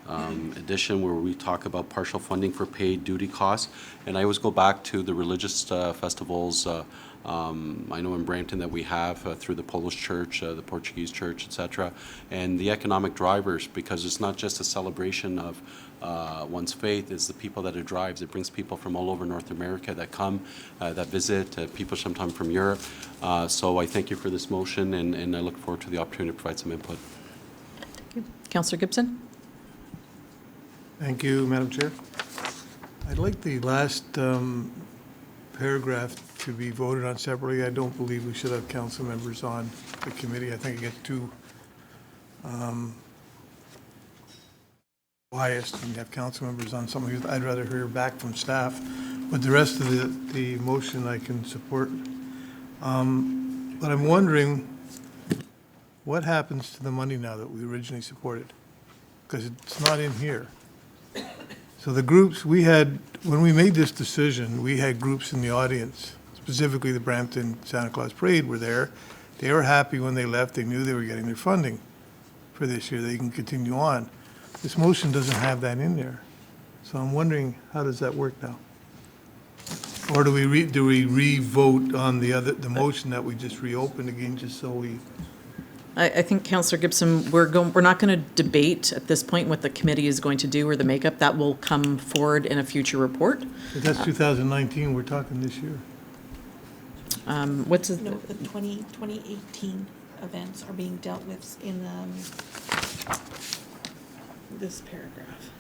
edition where we talk about partial funding for paid duty costs. And I always go back to the religious festivals. I know in Brampton that we have through the Polish church, the Portuguese church, etc., and the economic drivers, because it's not just a celebration of one's faith, it's the people that it drives. It brings people from all over North America that come, that visit, people sometimes from Europe. So I thank you for this motion, and I look forward to the opportunity to provide some input. Councillor Gibson? Thank you, Madam Chair. I'd like the last paragraph to be voted on separately. I don't believe we should have council members on the committee. I think it gets too biased when you have council members on some of these. I'd rather hear back from staff. But the rest of the motion I can support. But I'm wondering what happens to the money now that we originally supported? Because it's not in here. So the groups we had, when we made this decision, we had groups in the audience, specifically the Brampton Santa Claus Parade were there. They were happy when they left. They knew they were getting their funding for this year. They can continue on. This motion doesn't have that in there. So I'm wondering, how does that work now? Or do we re-vote on the motion that we just reopened again, just so we? I think, Councillor Gibson, we're not going to debate at this point what the committee is going to do or the makeup. That will come forward in a future report. But that's 2019, we're talking this year. What's No, the 2018 events are being dealt with in this paragraph.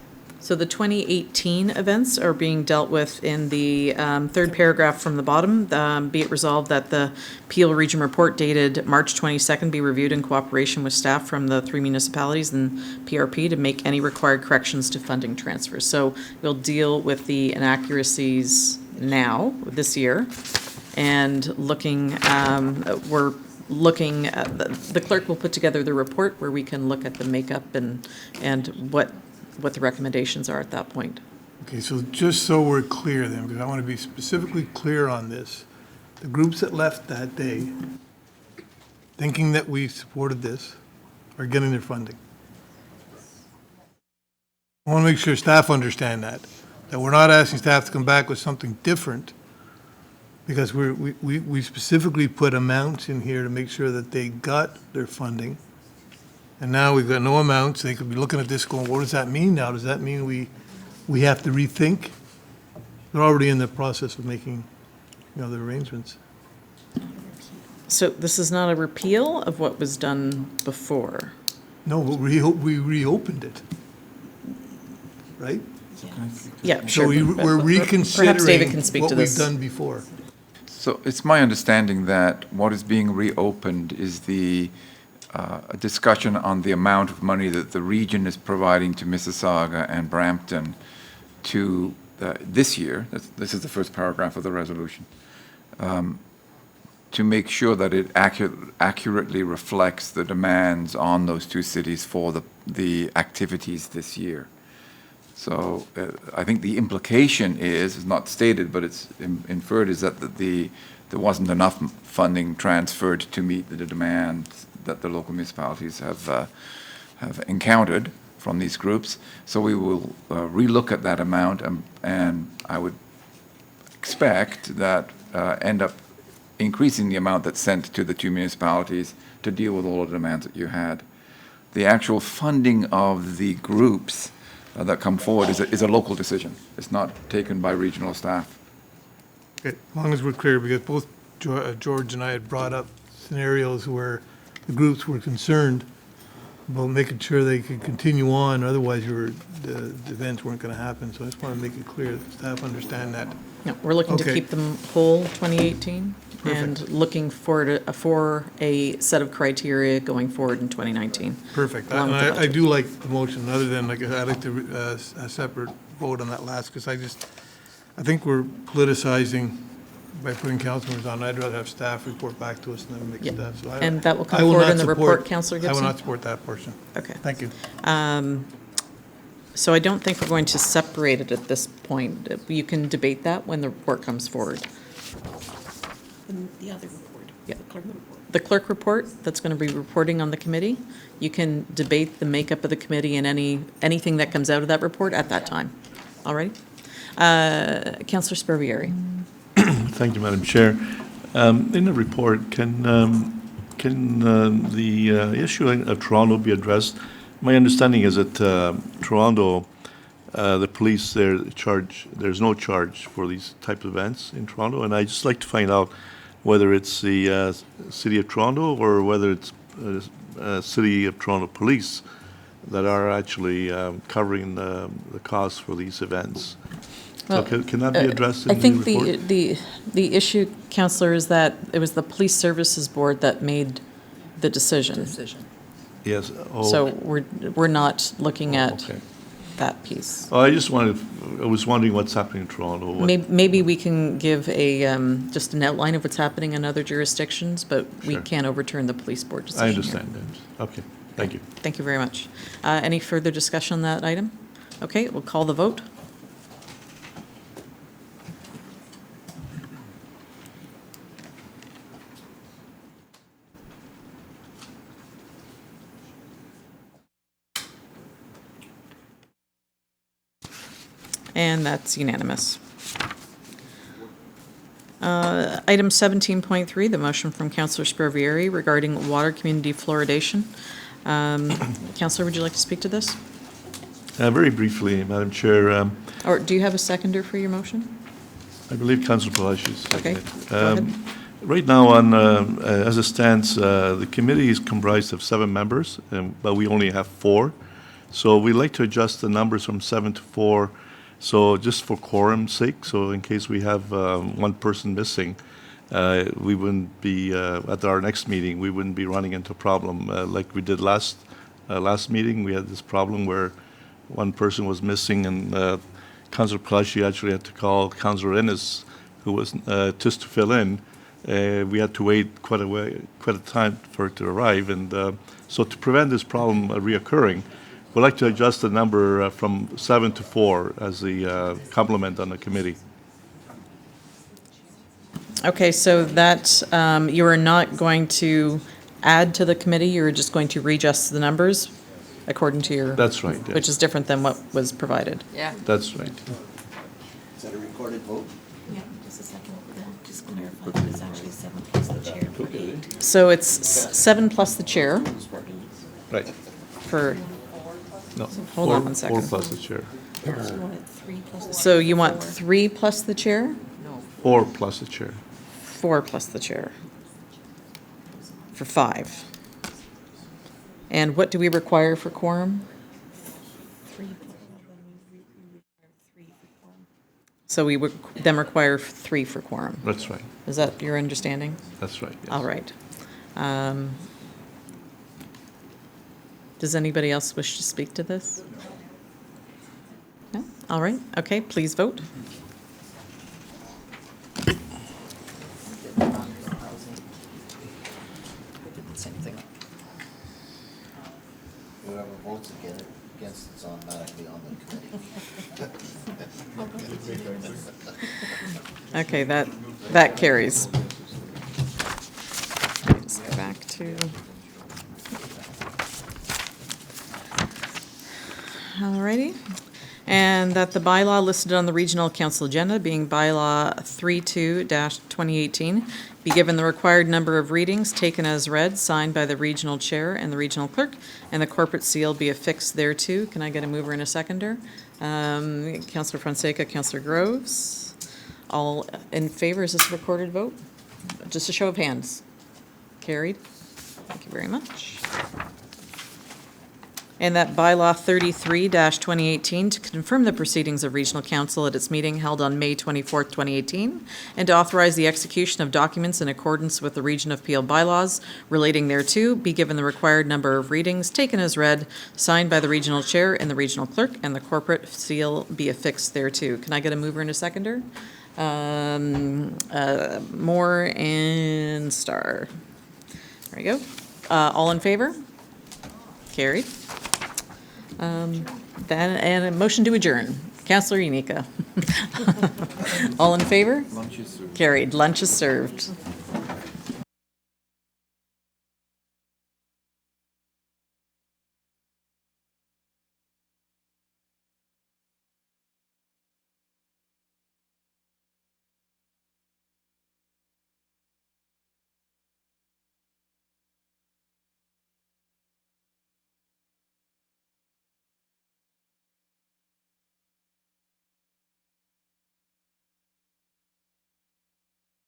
So the 2018 events are being dealt with in the third paragraph from the bottom. Be it resolved that the Peel Region Report dated March 22nd be reviewed in cooperation with staff from the 3 municipalities and PRP to make any required corrections to funding transfers. So we'll deal with the inaccuracies now, this year, and looking, we're looking at, the clerk will put together the report where we can look at the makeup and what the recommendations are at that point. Okay, so just so we're clear then, because I want to be specifically clear on this, the groups that left that day, thinking that we supported this, are getting their funding. I want to make sure staff understand that we're not asking staff to come back with something different, because we specifically put amounts in here to make sure that they got their funding. And now we've got no amounts. They could be looking at this going, what does that mean now? Does that mean we have to rethink? They're already in the process of making, the arrangements. So this is not a repeal of what was done before? No, but we reopened it, right? Yeah, sure. So we're Perhaps David can reconsidering speak what to we've this. done before. So it's my understanding that what is being reopened is a discussion on the amount of money that the region is providing to Mississauga and Brampton to this year. This is the first paragraph of the resolution. To make sure that it accurately reflects the demands on those two cities for the activities this year. So I think the implication is not stated, but it's inferred, is that there wasn't enough funding transferred to meet the demands that the local municipalities have encountered from these groups. So we will relook at that amount, and I would expect that end up increasing the amount that's sent to the 2 municipalities to deal with all of the demands that you had. The actual funding of the groups that come forward is a local decision. It's not taken by regional staff. Okay, as long as we're clear, because both George and I had brought up scenarios where the groups were concerned about making sure they could continue on, otherwise the events weren't going to happen. So I just want to make it clear that staff understand that. No, we're looking to Okay. keep them whole 2018 and Perfect. looking for a set of criteria going forward in 2019. Perfect. along with the I budget. do like the motion, other than, I'd like to, a separate vote on that last, because I think we're politicizing by putting council members on. I'd rather have staff report back to us and then make Yeah. staff. So And that will come I forward not in the report, support- Councillor I Gibson? will not support that portion. Okay. Thank you. So I don't think we're going to separate it at this point. You can debate that when the report comes forward. The other report. Yeah. The clerk report that's going to be reporting on the committee. You can debate the makeup of the committee and anything that comes out of that report at that time. All right? Councillor Sparvieri. Thank you, Madam Chair. In the report, can the issue of Toronto be addressed? My understanding is that Toronto, the police, there's no charge for these type of events in Toronto, and I'd just like to find out whether it's the City of Toronto or whether it's City of Toronto Police that are actually covering the costs for these events. So can that be addressed in the report? I think the issue, Councillor, is that it was the Police Services Board that made the decision. Yes. So we're not looking at that piece. Well, I was wondering what's happening in Toronto. Maybe we can give just an outline of what's happening in other jurisdictions, but we can't overturn the police board decision. I understand that. Okay, thank you. Thank you very much. Any further discussion on that item? Okay, we'll call the vote. And that's unanimous. Item 17.3, the motion from Councillor Sparvieri regarding water community fluoridation. Councillor, would you like to speak to this? Very briefly, Madam Chair. Or do you have a seconder for your motion? I believe Councillor Palacio is seconding it. Okay, go ahead. Right now, as it stands, the committee is comprised of 7 members, but we only have 4. So we'd like to adjust the numbers from 7 to 4. So just for quorum's sake, so in case we have one person missing, we wouldn't be, at our next meeting, we wouldn't be running into a problem like we did last meeting. We had this problem where one person was missing, and Councillor Palacio actually had to call Councillor Ennis, who was just to fill in. We had to wait quite a time for it to arrive, and so to prevent this problem reoccurring, we'd like to adjust the number from 7 to 4 as the complement on the committee. Okay, so that you are not going to add to the committee, you're just going to readjust the numbers according to your... That's right, yes. Which is different than what was provided. Yeah. That's right. Is that a recorded vote? Yeah, just a second. Just clarify that it's actually 7 plus the chair for 8. So it's 7 plus the chair Right. for... No, Hold on 1 second. 4 plus the chair. So you want it 3 plus the So you want 3 plus the chair? 4 plus the chair. 4 plus the chair. For 5. And what do we require for quorum? 3. So we would then require 3 for quorum. That's right. Is that your understanding? That's right, yes. All right. Does anybody else wish to speak to this? No? All right. Okay, please vote. Same thing. Whoever votes against it's automatically on the committee. Okay, that carries. Just go back to... All righty. And that the bylaw listed on the Regional Council agenda, being bylaw 32-2018, be given the required number of readings, taken as read, signed by the regional chair and the regional clerk, and the corporate seal be affixed thereto. Can I get a mover and a seconder? Councillor Fonseca, Councillor Groves. All in favor? Is this a recorded vote? Just a show of hands. Carried. Thank you very much. And that bylaw 33-2018 to confirm the proceedings of Regional Council at its meeting held on May 24th, 2018, and to authorize the execution of documents in accordance with the Region of Peel bylaws relating thereto, be given the required number of readings, taken as read, signed by the regional chair and the regional clerk, and the corporate seal be affixed thereto. Can I get a mover and a seconder? Moore and Starr. There we go. All in favor? Carried. Then, and a motion to adjourn. Councillor Unica. All in favor? Lunch is served. Carried. Lunch is served.